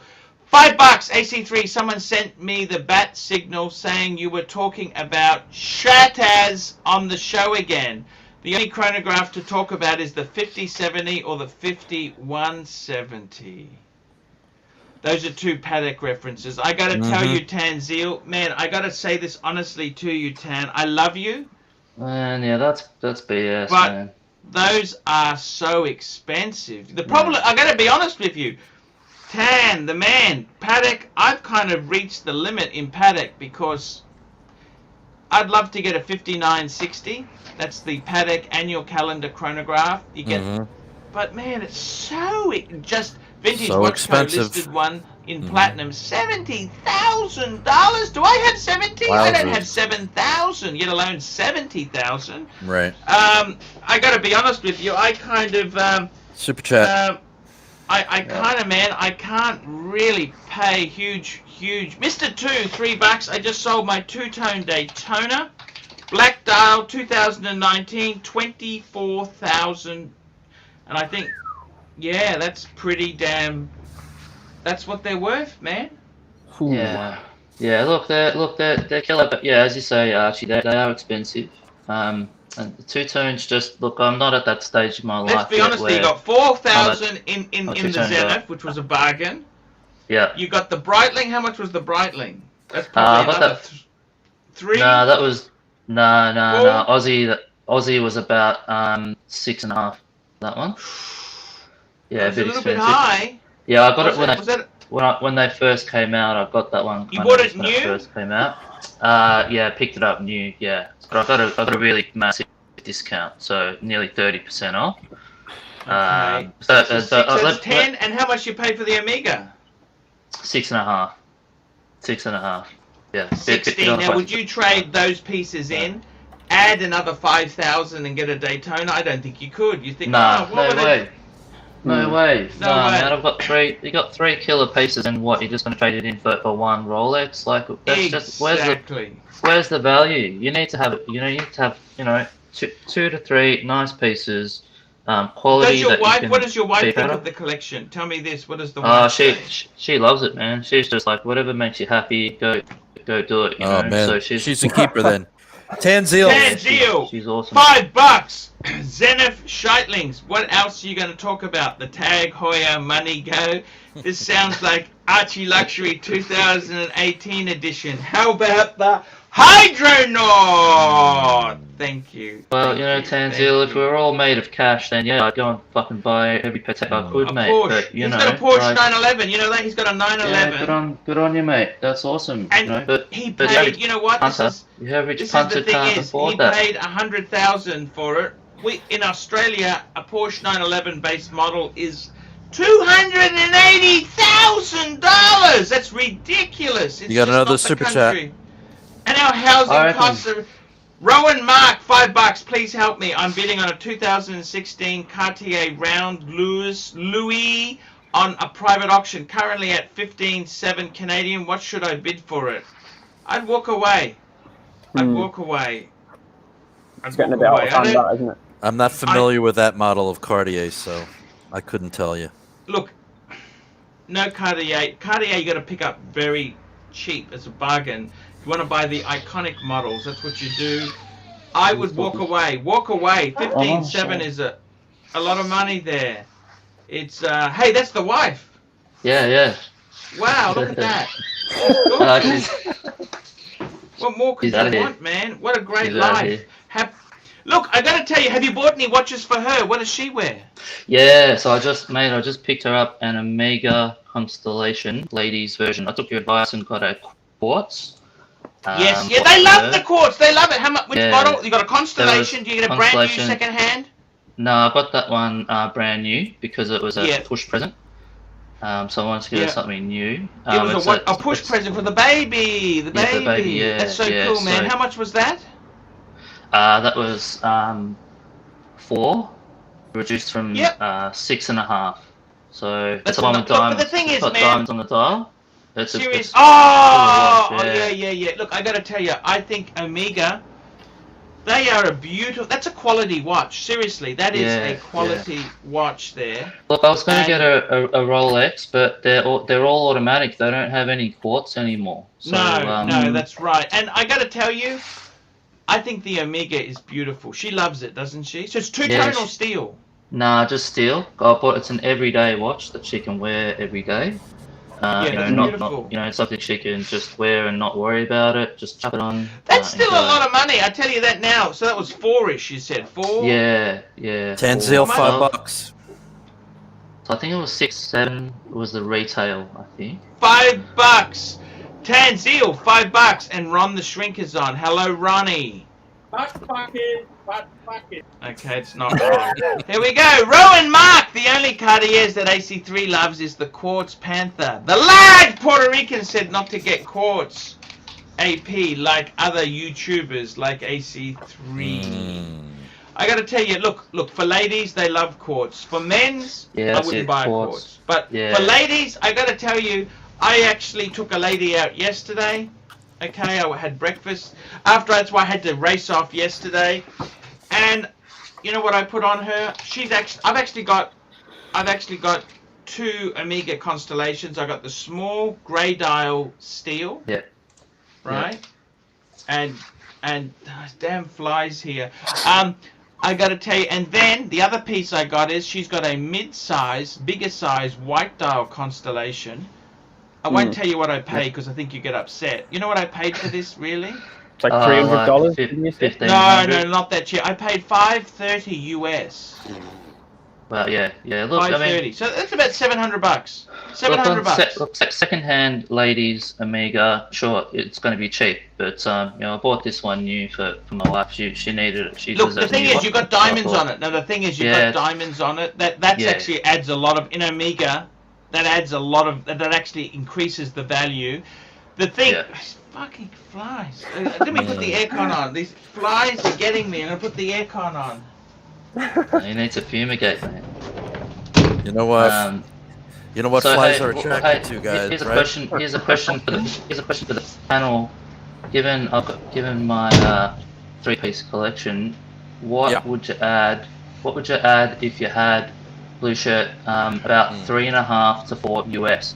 [SPEAKER 1] $5 AC3. Someone sent me the bat signal saying you were talking about Shataz on the show again. The only chronograph to talk about is the 5070 or the 5170. Those are two Patek references. I gotta tell you, Tanzil, man, I gotta say this honestly to you, Tan. I love you.
[SPEAKER 3] Man, yeah, that's BS,
[SPEAKER 1] but
[SPEAKER 3] man.
[SPEAKER 1] those are so expensive. The problem, I got to be honest with you, Tan, the man, Patek, I've kind of reached the limit in Patek because I'd love to get a 5960. That's the Patek annual calendar chronograph. You get, but man, it's so just vintage
[SPEAKER 2] so
[SPEAKER 1] watch
[SPEAKER 2] expensive.
[SPEAKER 1] listed one in platinum, $70,000. Do I have 70?
[SPEAKER 2] Wowzers.
[SPEAKER 1] I don't have 7,000, yet alone 70,000.
[SPEAKER 2] Right.
[SPEAKER 1] I got to be honest with you. I kind of
[SPEAKER 2] Super chat.
[SPEAKER 1] I kind of, man, I can't really pay huge. Mr. Two, $3. I just sold my two-tone Daytona, black dial, 2019, 24,000, and I think, yeah, that's pretty damn. That's what they're worth, man.
[SPEAKER 3] Yeah. Look, they're killer, but yeah, as you say, Archie, they are expensive. And the two tones, just look. I'm not at that stage of my life.
[SPEAKER 1] Let's be honest. You got 4,000 in the Zenith, which was a bargain.
[SPEAKER 3] Yeah.
[SPEAKER 1] You got the Breitling. How much was the Breitling? That's probably another three.
[SPEAKER 3] No, that was no. Aussie was about 6.5. That one. Yeah,
[SPEAKER 1] It's
[SPEAKER 3] a bit
[SPEAKER 1] little
[SPEAKER 3] expensive.
[SPEAKER 1] bit high.
[SPEAKER 3] Yeah, I got it when they first came out. I got that one.
[SPEAKER 1] You bought it
[SPEAKER 3] when
[SPEAKER 1] new?
[SPEAKER 3] it first came out. Yeah, picked it up new. Yeah, but I got a really massive discount, so nearly 30% off.
[SPEAKER 1] Okay.
[SPEAKER 3] So
[SPEAKER 1] 10, and how much you paid for the Omega?
[SPEAKER 3] 6.5. 6.5. Yeah.
[SPEAKER 1] 16. Now, would you trade those pieces in, add another 5,000 and get a Daytona? I don't think you could. You think,
[SPEAKER 3] no
[SPEAKER 1] what
[SPEAKER 3] way. No way.
[SPEAKER 1] No
[SPEAKER 3] No,
[SPEAKER 1] way.
[SPEAKER 3] man, I've got three. You got 3 killer pieces, and what? You're just going to trade it in for one Rolex? Like that's just where's the value? You need to have two to three nice pieces, quality.
[SPEAKER 1] What does your wife think of the collection? Tell me this. What does the wife say?
[SPEAKER 3] She loves it, man. She's just like, whatever makes you happy, go do it. You know?
[SPEAKER 2] Man,
[SPEAKER 3] so
[SPEAKER 2] she's a keeper then. Tanzil.
[SPEAKER 1] She's
[SPEAKER 3] awesome.
[SPEAKER 1] $5. Zenith Scheitlings. What else are you going to talk about? The Tag Heuer Money Go. This sounds like Archie Luxury 2018 edition. How about the Hydronaut? Thank you.
[SPEAKER 3] Well, Tanzil, if we were all made of cash, then yeah, I'd go and fucking buy every Patek I could, mate.
[SPEAKER 1] Porsche.
[SPEAKER 3] But,
[SPEAKER 1] He's got a Porsche 911. You know that? He's got a 911.
[SPEAKER 3] Yeah, good on you, mate. That's awesome.
[SPEAKER 1] And he paid. You know what?
[SPEAKER 3] The average punter can't afford
[SPEAKER 1] that. He paid $100,000 for it. In Australia, a Porsche 911 base model is $280,000. That's ridiculous.
[SPEAKER 2] You got another super chat.
[SPEAKER 1] And our housing costs are. Rowan Mark, $5. Please help me. I'm bidding on a 2016 Cartier round Louis on a private auction, currently at 15.7 Canadian. What should I bid for it? I'd walk away.
[SPEAKER 4] It's getting a bit out of hand, that, isn't it?
[SPEAKER 2] I'm not familiar with that model of Cartier, so I couldn't tell you.
[SPEAKER 1] Look, no Cartier. Cartier you got to pick up very cheap as a bargain. If you want to buy the iconic models, that's what you do. I would walk away. 15.7 is a lot of money there. It's hey, that's the wife.
[SPEAKER 3] Yeah.
[SPEAKER 1] Wow, look at that. What more could you want, man? What a great life. Look, I gotta tell you, have you bought any watches for her? What does she wear?
[SPEAKER 3] Yeah, so I just picked her up an Omega Constellation ladies version. I took your advice and got a quartz.
[SPEAKER 1] Yes, they love the quartz. They love it. How much? Which model? You got a Constellation? Do you get a brand new second hand?
[SPEAKER 3] No, I got that one brand new because it was a push present. So I wanted to get her something new.
[SPEAKER 1] It was a push present for the baby. The baby.
[SPEAKER 3] Yeah,
[SPEAKER 1] that's so cool, man. How much was that?
[SPEAKER 3] That was 4, reduced from 6.5. So that's the one with diamonds.
[SPEAKER 1] But the thing is, man,
[SPEAKER 3] diamonds on the dial. That's
[SPEAKER 1] serious. Yeah. Look, I gotta tell you, I think Omega, they are a beautiful. That's a quality watch. Seriously, that is a quality watch there.
[SPEAKER 3] Look, I was going to get a Rolex, but they're all automatic. They don't have any quartz anymore. So,
[SPEAKER 1] no, that's right. And I gotta tell you, I think the Omega is beautiful. She loves it, doesn't she? So it's two-tone or steel?
[SPEAKER 3] Nah, just steel. It's an everyday watch that she can wear every day.
[SPEAKER 1] Yeah,
[SPEAKER 3] you know,
[SPEAKER 1] that's
[SPEAKER 3] not,
[SPEAKER 1] beautiful.
[SPEAKER 3] you know, it's something she can just wear and not worry about it. Just chuck it on.
[SPEAKER 1] That's still a
[SPEAKER 3] enjoy.
[SPEAKER 1] lot of money. I tell you that now. So that was 4-ish. You said 4.
[SPEAKER 3] Yeah.
[SPEAKER 2] Tanzil,
[SPEAKER 1] How much?
[SPEAKER 2] $5.
[SPEAKER 3] So I think it was 6, 7 was the retail, I think.
[SPEAKER 1] $5. Tanzil, $5. And Ron the Shrink is on. Hello, Ronnie.
[SPEAKER 6] Butt bucket.
[SPEAKER 1] Okay, it's not wrong. Here we go. Rowan Mark. The only Cartiers that AC3 loves is the Quartz Panther. The large Puerto Rican said not to get Quartz AP like other YouTubers like AC3. I got to tell you, look, for ladies, they love Quartz. For men's,
[SPEAKER 3] Yeah,
[SPEAKER 1] I wouldn't buy Quartz. But
[SPEAKER 3] yeah.
[SPEAKER 1] for ladies, I got to tell you, I actually took a lady out yesterday. Okay, I had breakfast. After that's why I had to race off yesterday. And you know what I put on her? I've actually got 2 Omega constellations. I got the small grey dial steel.
[SPEAKER 3] Yeah.
[SPEAKER 1] Right? And damn flies here. I got to tell you, and then the other piece I got is she's got a mid-size, bigger size white dial constellation. I won't tell you what I paid because I think you get upset. You know what I paid for this, really?
[SPEAKER 4] It's like $300.
[SPEAKER 3] Like
[SPEAKER 1] No, not that cheap. I paid $530 US.
[SPEAKER 3] Well, yeah. Look,
[SPEAKER 1] $530.
[SPEAKER 3] I mean,
[SPEAKER 1] So that's about $700. $700.
[SPEAKER 3] Look, second-hand ladies Omega, sure, it's going to be cheap, but you know, I bought this one new for my wife. She needed it. She
[SPEAKER 1] Look, the thing is, you got diamonds on it.
[SPEAKER 3] it.
[SPEAKER 1] Now, the thing is, you got diamonds on it. That actually adds a lot of in Omega. That adds a lot of that actually increases the value. The thing, fucking flies. Let me put the aircon on. These flies are getting me. I'm gonna put the aircon on.
[SPEAKER 3] You need to fumigate, man.
[SPEAKER 2] You know what? You know what
[SPEAKER 3] So,
[SPEAKER 2] flies
[SPEAKER 3] hey,
[SPEAKER 2] are attracted to, guys.
[SPEAKER 3] Here's a
[SPEAKER 2] right?
[SPEAKER 3] question. Here's a question for the panel. Given my 3-piece collection, what would you add? What would you add if you had blue shirt about 3.5 to 4 US?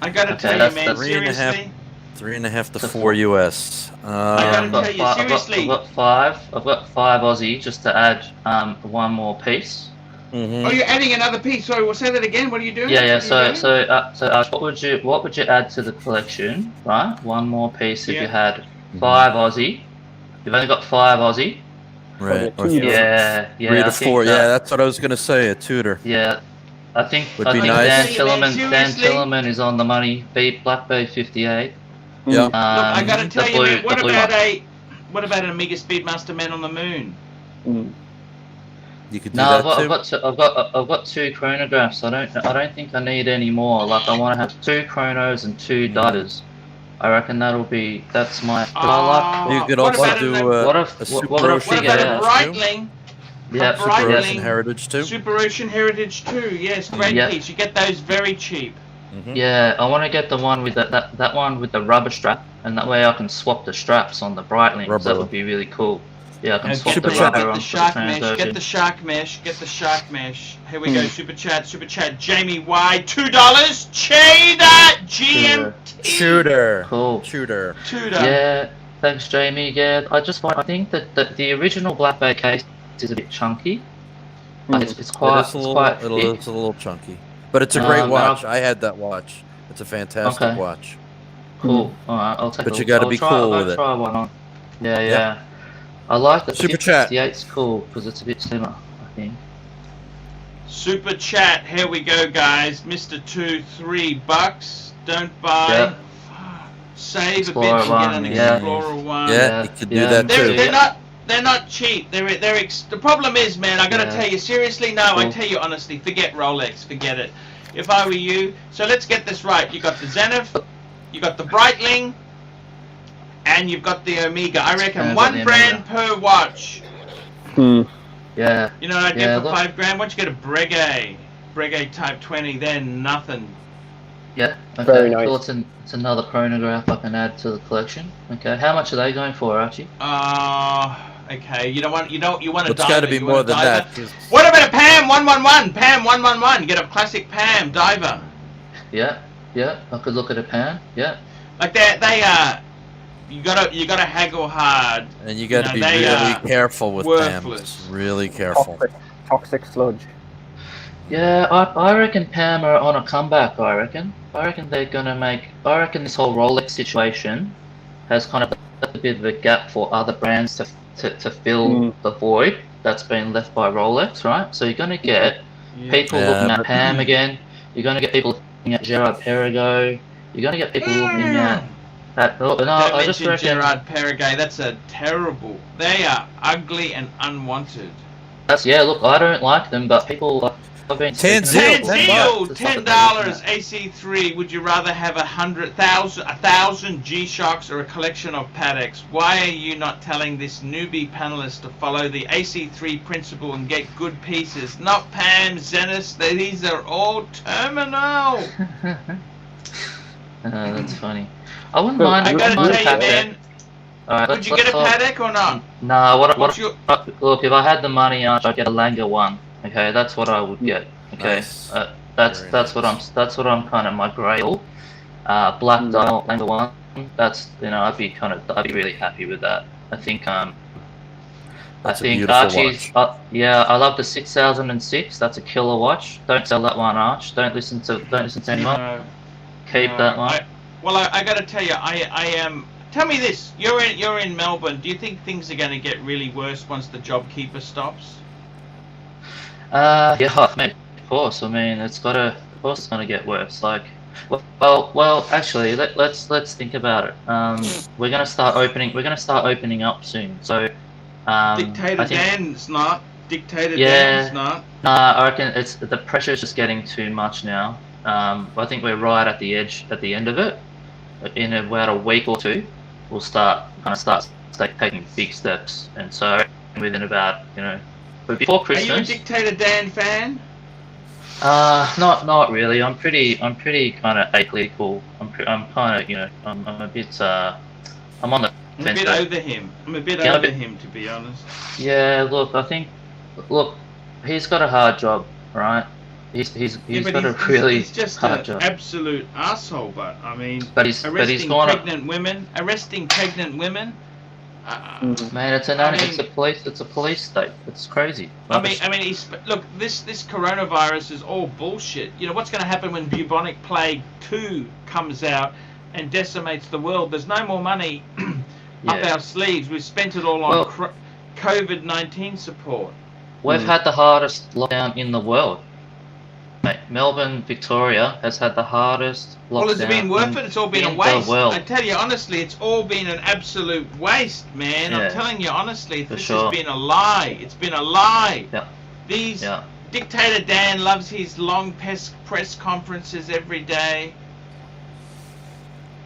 [SPEAKER 1] I gotta tell you, man,
[SPEAKER 2] that's
[SPEAKER 1] seriously.
[SPEAKER 2] 3.5 to 4 US.
[SPEAKER 1] I gotta tell you, seriously.
[SPEAKER 3] I've got 5 Aussie just to add 1 more piece.
[SPEAKER 1] Oh, you're adding another piece. Sorry, we'll say that again. What are you doing?
[SPEAKER 3] Yeah. So Ash, what would you add to the collection? Right, 1 more piece if you had 5 Aussie. You've only got 5 Aussie.
[SPEAKER 2] Right.
[SPEAKER 3] Yeah.
[SPEAKER 2] 3 to 4. Yeah, that's what I was gonna say. A Tudor.
[SPEAKER 3] Yeah, I think
[SPEAKER 2] Would be nice.
[SPEAKER 3] Dan Tillerman is on the money. Black Bay 58.
[SPEAKER 2] Yeah.
[SPEAKER 1] Look, I gotta tell you, man, what about an Omega Speedmaster Man on the Moon?
[SPEAKER 2] You could do that too.
[SPEAKER 3] I've got 2 chronographs. I don't think I need any more. Like, I want to have 2 chronos and 2 divers. I reckon that's my.
[SPEAKER 2] You could also do a Super Ocean
[SPEAKER 1] Breitling?
[SPEAKER 3] Yeah,
[SPEAKER 2] Super Ocean Heritage too.
[SPEAKER 1] Super Ocean Heritage too. Yes, great piece. You get those very cheap.
[SPEAKER 3] Yeah, I want to get the one with that one with the rubber strap, and that way I can swap the straps on the Breitling. That would be really cool. Yeah, I can swap the rubber on
[SPEAKER 1] the
[SPEAKER 3] for the
[SPEAKER 1] mesh. Get the shark mesh. Here we go. Super chat. Jamie Y, $2. Cheddar GMT.
[SPEAKER 2] Shooter.
[SPEAKER 3] Cool.
[SPEAKER 2] Shooter.
[SPEAKER 3] Yeah. Thanks, I think that the original Black Bay case is a bit chunky. It's quite
[SPEAKER 2] a little chunky, but it's a great watch. I had that watch. It's a fantastic watch.
[SPEAKER 3] Cool. All right, I'll take.
[SPEAKER 2] But you got to be cool with it.
[SPEAKER 3] Try one on. Yeah. I like the
[SPEAKER 2] Super Chat.
[SPEAKER 3] 58's cool because it's a bit slimmer, I think.
[SPEAKER 1] Super Chat. Here we go, guys. Mr. $3. Don't buy.
[SPEAKER 3] Yep.
[SPEAKER 1] Save
[SPEAKER 3] Explorer
[SPEAKER 1] a bit and get an Explorer 1.
[SPEAKER 2] Yeah, you could do that too.
[SPEAKER 1] They're not cheap. The problem is, man, I gotta tell you seriously. No, I tell you honestly. Forget Rolex. Forget it. If I were you, so let's get this right. You got the Zenith, you got the Breitling, and you've got the Omega. I reckon 1 brand per watch.
[SPEAKER 3] Yeah.
[SPEAKER 1] You know what I'd get for $5 grand? Once you get a Breguet Type 20, then nothing.
[SPEAKER 3] Yeah. Okay.
[SPEAKER 4] Very nice.
[SPEAKER 3] Cool. It's another chronograph I can add to the collection. Okay. How much are they going for, Archie?
[SPEAKER 1] Okay. You want a diver.
[SPEAKER 2] It's got to be more than that.
[SPEAKER 1] What about a Pam 111? Pam 111. Get a classic Pam diver.
[SPEAKER 3] Yeah. I could look at a Pam. Yeah.
[SPEAKER 1] Like they you gotta haggle hard.
[SPEAKER 2] And you gotta be really careful with
[SPEAKER 1] worthless.
[SPEAKER 2] Pam. Really careful.
[SPEAKER 4] Toxic sludge.
[SPEAKER 3] Yeah, I reckon Pam are on a comeback. I reckon reckon they're gonna make. I reckon this whole Rolex situation has kind of left a bit of a gap for other brands to fill the void that's been left by Rolex, right? So you're gonna get people looking at Pam again. You're gonna get people looking at Gerard Perregaux. You're gonna get people looking at. I just reckon
[SPEAKER 1] Gerard Perregaux. That's a terrible. They are ugly and unwanted.
[SPEAKER 3] Look, I don't like them, but people.
[SPEAKER 1] $10 AC3. Would you rather have 1,000 G-Shocks or a collection of Pateks? Why are you not telling this newbie panelist to follow the AC3 principle and get good pieces? Not Pam, Zenith. These are all terminal.
[SPEAKER 3] That's funny. I wouldn't mind.
[SPEAKER 1] I gotta tell you, man.
[SPEAKER 3] Alright,
[SPEAKER 1] would you get a Patek or not?
[SPEAKER 3] Nah. Look, if I had the money, I'd get a Langer one. Okay, that's what I would get. Okay,
[SPEAKER 2] nice.
[SPEAKER 3] That's what I'm kind of my grail. Black dial Langer one. That's I'd be really happy with that. I think Archie's. I love the 6006. That's a killer watch. Don't sell that one, Arch. Don't listen to anyone. Keep that one.
[SPEAKER 1] I got to tell you, I am. Tell me this: you're in Melbourne. Do you think things are going to get really worse once the JobKeeper stops?
[SPEAKER 3] Of course. I mean, of course, it's gonna get worse. Like, well. Actually, let's think about it. We're gonna start opening up soon. So,
[SPEAKER 1] Dictator Dan's not.
[SPEAKER 3] Nah, I reckon the pressure's just getting too much now. I think we're right at the edge, at the end of it. In about a week or two, we'll start taking big steps, and so within about but before Christmas.
[SPEAKER 1] Are you a Dictator Dan fan?
[SPEAKER 3] Not really. I'm pretty kind of apolitical. I'm kind of I'm a bit I'm on the
[SPEAKER 1] I'm a bit over him. I'm a bit over him, to be honest.
[SPEAKER 3] Yeah, look, he's got a hard job, right? He's got a really
[SPEAKER 1] he's just
[SPEAKER 3] hard
[SPEAKER 1] an
[SPEAKER 3] job.
[SPEAKER 1] Absolute asshole. But I mean,
[SPEAKER 3] arresting
[SPEAKER 1] pregnant women.
[SPEAKER 3] Man, it's a police state. It's crazy.
[SPEAKER 1] I mean, look. This coronavirus is all bullshit. What's going to happen when bubonic plague 2 comes out and decimates the world? There's no more money up our sleeves. We've spent it all on COVID-19 support.
[SPEAKER 3] We've had the hardest lockdown in the world. Mate, Melbourne, Victoria has had the hardest lockdown. Well,
[SPEAKER 1] it's been worth it. It's all been a waste. I tell you honestly, it's all been an absolute waste, man. I'm telling you honestly, this has been a lie. It's been a lie. Yeah. Dictator Dan loves his long press conferences every day.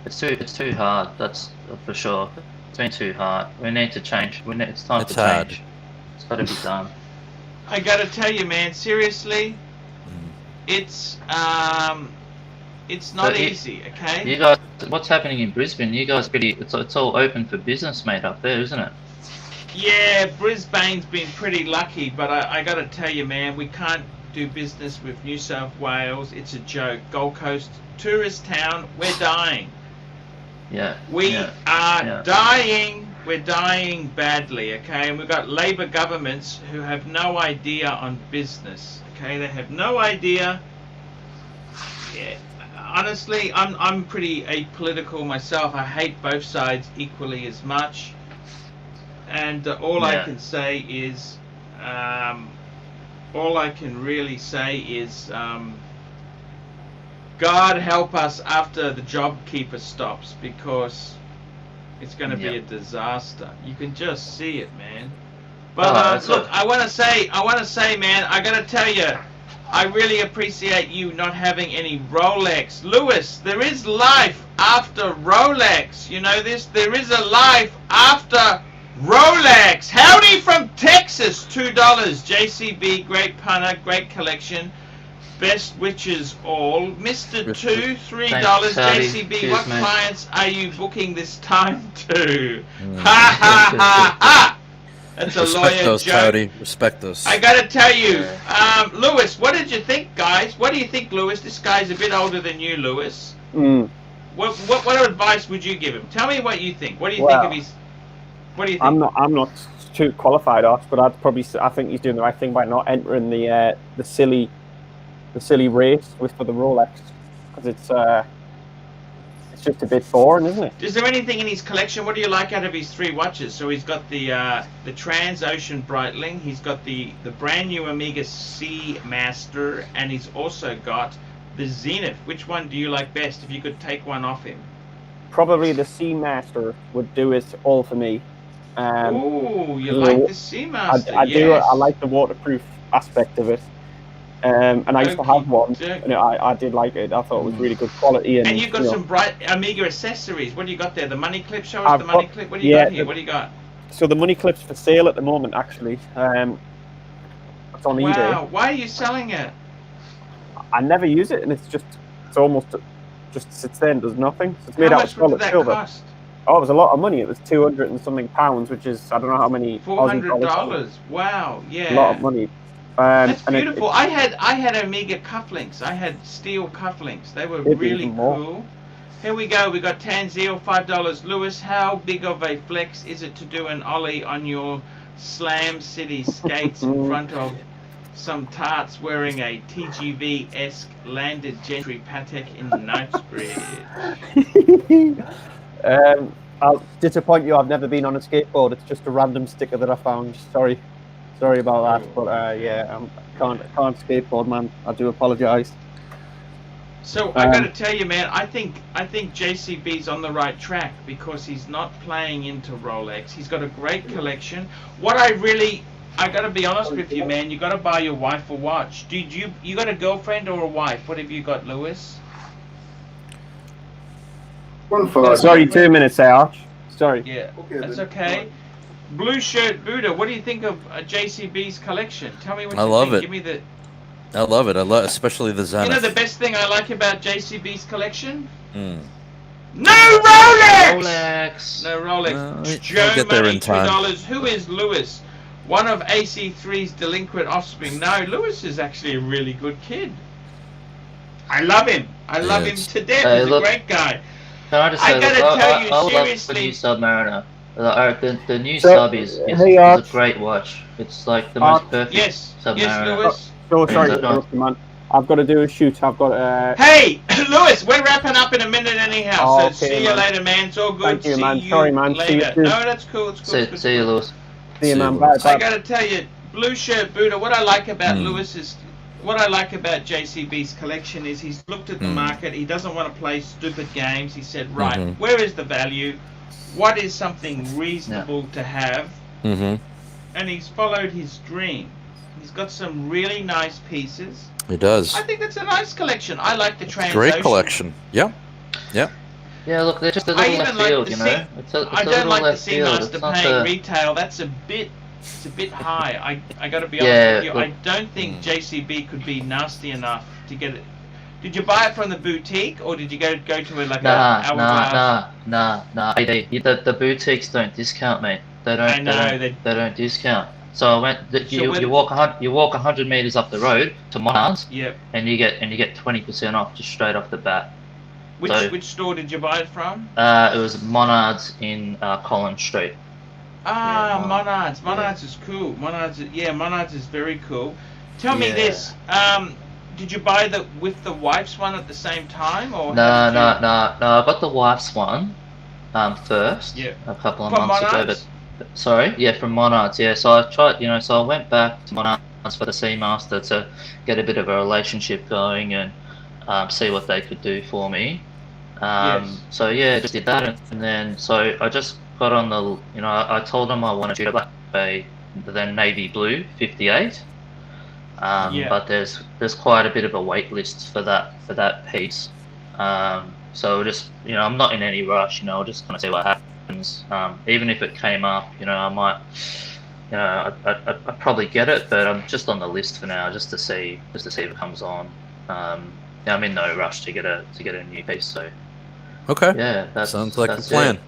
[SPEAKER 3] It's too hard. That's for sure. It's been too hard. We need to change. It's time to change. It's got to be done.
[SPEAKER 1] I got to tell you, man. Seriously. It's not easy, okay?
[SPEAKER 3] You guys, what's happening in Brisbane? You guys it's all open for business, mate, up there, isn't it?
[SPEAKER 1] Yeah, Brisbane's been pretty lucky, but I got to tell you, man, we can't do business with New South Wales. It's a joke. Gold Coast, tourist town, we're dying.
[SPEAKER 3] Yeah.
[SPEAKER 1] We are dying. We're dying badly, okay? And we've got Labor governments who have no idea on business. Okay, they have no idea. Yeah, honestly, I'm pretty apolitical myself. I hate both sides equally as much. And all I can say is, all I can really say is, God help us after the JobKeeper stops, because it's going to be a disaster. You can just see it, man. But look, I want to say, man, I got to tell you, I really appreciate you not having any Rolex. Lewis, there is life after Rolex. You know this? There is a life after Rolex. Howdy from Texas, $2. JCB, great punter, great collection. Best witches all. Mr. 2, $3. JCB, cheers, what clients are you booking this time to? Ha ha ha ha! That's a lawyer joke.
[SPEAKER 2] Cody. Respect us.
[SPEAKER 1] I gotta tell you, Lewis, what did you think, guys? What do you think, Lewis? This guy's a bit older than you, Lewis. What advice would you give him? Tell me what you think. What do you think of his? What do you think?
[SPEAKER 4] I'm not too qualified, Arch, but I think he's doing the right thing by not entering the silly race for the Rolex. because it's just a bit boring, isn't it?
[SPEAKER 1] Is there anything in his collection? What do you like out of his 3 watches? So he's got the Transocean Breitling, he's got the brand new Omega Seamaster, and he's also got the Zenith. Which one do you like best if you could take one off him?
[SPEAKER 4] Probably the Seamaster would do it all for me.
[SPEAKER 1] Oh, you like the Seamaster?
[SPEAKER 4] I do. I like the waterproof aspect of it. And I used to have one, and I did like it. I thought it was really good quality.
[SPEAKER 1] And you've got some bright Omega accessories. What do you got there? The money clip? Show us the money clip. What do you got here? What do you got?
[SPEAKER 4] So the money clip's for sale at the moment, actually. It's on eBay.
[SPEAKER 1] Wow, why are you selling it?
[SPEAKER 4] I never use it, and it's almost just sits there and does nothing. So it's made out of
[SPEAKER 1] solid silver.
[SPEAKER 4] Cost? Oh, it was a lot of money. It was 200 and something pounds, which is I don't know how many.
[SPEAKER 1] $400. Wow, yeah.
[SPEAKER 4] A lot of money.
[SPEAKER 1] That's beautiful. I had Omega cufflinks. I had steel cufflinks. They were really cool. Here we go. We got Tanzil, $5. Lewis, how big of a flex is it to do an ollie on your Slam City skates in front of some tarts wearing a TGV-esque landed gentry Patek in the Knightsbridge?
[SPEAKER 4] I'll disappoint you. I've never been on a skateboard. It's just a random sticker that I found. Sorry about that. But yeah, I can't skateboard, man. I do apologise.
[SPEAKER 1] So I got to tell you, man, I think JCB's on the right track because he's not playing into Rolex. He's got a great collection. I got to be honest with you, man. You got to buy your wife a watch. You got a girlfriend or a wife? What have you got, Lewis?
[SPEAKER 4] Sorry, 2 minutes there, Arch. Sorry.
[SPEAKER 1] Yeah, that's okay. Blue Shirt Buddha, what do you think of JCB's collection? Tell me what you think.
[SPEAKER 2] I love it.
[SPEAKER 1] Give me the.
[SPEAKER 2] I love it. I love, especially the Zenith.
[SPEAKER 1] You know the best thing I like about JCB's collection? No Rolex! No Rolex. Joe Money, $2. Who is Lewis? One of AC3's delinquent offspring. No, Lewis is actually a really good kid. I love him. I love him to death. He's a great guy.
[SPEAKER 3] Can I just say, I love the new Submariner. The new sub is a great watch. It's like the most perfect Submariner.
[SPEAKER 1] Yes, Lewis.
[SPEAKER 4] So sorry, man. I've got to do a shoot. I've got.
[SPEAKER 1] Hey, Lewis, we're wrapping up in a minute anyhow. So see you later, man. It's all good.
[SPEAKER 4] Thank you, man. Sorry, man.
[SPEAKER 1] Later. No, that's cool. It's cool.
[SPEAKER 3] See you, Lewis.
[SPEAKER 4] See you, man. Bye.
[SPEAKER 1] I got to tell you, Blue Shirt Buddha. What I like about Lewis is. What I like about JCB's collection is he's looked at the market. He doesn't want to play stupid games. He said, right, where is the value? What is something reasonable to have? And he's followed his dream. He's got some really nice pieces.
[SPEAKER 2] He does.
[SPEAKER 1] I think that's a nice collection. I like the Transocean.
[SPEAKER 2] Great collection. Yeah.
[SPEAKER 3] Yeah, look, they're just a little left field, you know.
[SPEAKER 1] I don't like the Seamaster paying retail. That's it's a bit high. I got to be honest with you. I don't think JCB could be nasty enough to get it. Did you buy it from the boutique or did you go to a Hourglass?
[SPEAKER 3] Nah. The boutiques don't discount, mate. They don't discount. So I went. You walk 100 meters up the road to Monards.
[SPEAKER 1] Yep.
[SPEAKER 3] And you get 20% off just straight off the bat.
[SPEAKER 1] Which store did you buy it from?
[SPEAKER 3] It was Monards in Collins Street.
[SPEAKER 1] Monards. Monards is cool. Monards is very cool. Tell me this. Did you buy with the wife's one at the same time, or? No.
[SPEAKER 3] I got the wife's one first. Yeah. A couple of months ago. But, from Monards. Yeah. So I tried. So I went back to Monards for the Seamaster to get a bit of a relationship going and see what they could do for me. So yeah, just did that, and then so I just got on the. I told them I wanted to shoot a navy blue 58. But there's quite a bit of a wait list for that piece. So just I'm not in any rush. I'll just kind of see what happens. Even if it came up, I might, I'd probably get it, but I'm just on the list for now, just to see if it comes on. I'm in no rush to get a new piece. So
[SPEAKER 2] okay,
[SPEAKER 3] yeah, that
[SPEAKER 2] sounds like a plan.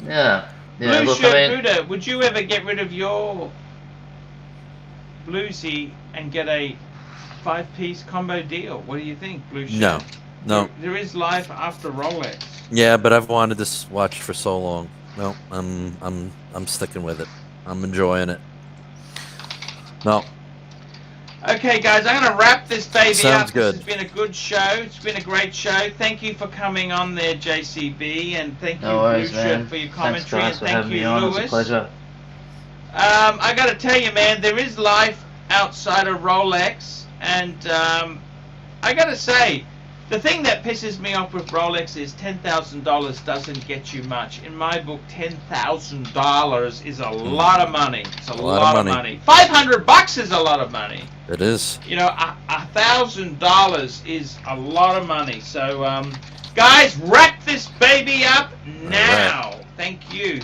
[SPEAKER 3] Yeah.
[SPEAKER 1] Blue Shirt Buddha, would you ever get rid of your Bluesy and get a 5-piece combo deal? What do you think, Blue Shirt?
[SPEAKER 2] No.
[SPEAKER 1] There is life after Rolex.
[SPEAKER 2] Yeah, but I've wanted this watch for so long. No, I'm sticking with it. I'm enjoying it. No.
[SPEAKER 1] Okay, guys, I'm going to wrap this baby
[SPEAKER 2] Sounds
[SPEAKER 1] up.
[SPEAKER 2] good.
[SPEAKER 1] This has been a good show. It's been a great show. Thank you for coming on there, JCB, and thank you,
[SPEAKER 3] No worries,
[SPEAKER 1] Blue
[SPEAKER 3] man.
[SPEAKER 1] Shirt, for your
[SPEAKER 3] Thanks,
[SPEAKER 1] commentary,
[SPEAKER 3] guys,
[SPEAKER 1] and
[SPEAKER 3] for
[SPEAKER 1] thank
[SPEAKER 3] having
[SPEAKER 1] you,
[SPEAKER 3] me on.
[SPEAKER 1] Lewis.
[SPEAKER 3] It's a pleasure.
[SPEAKER 1] I got to tell you, man, there is life outside of Rolex, and I got to say, the thing that pisses me off with Rolex is $10,000 doesn't get you much. In my book, $10,000 is a lot of money. It's a lot of money. $500 is a lot of money.
[SPEAKER 2] It is.
[SPEAKER 1] You know, $1,000 is a lot of money. So, guys, wrap this baby up now. Right. Thank you.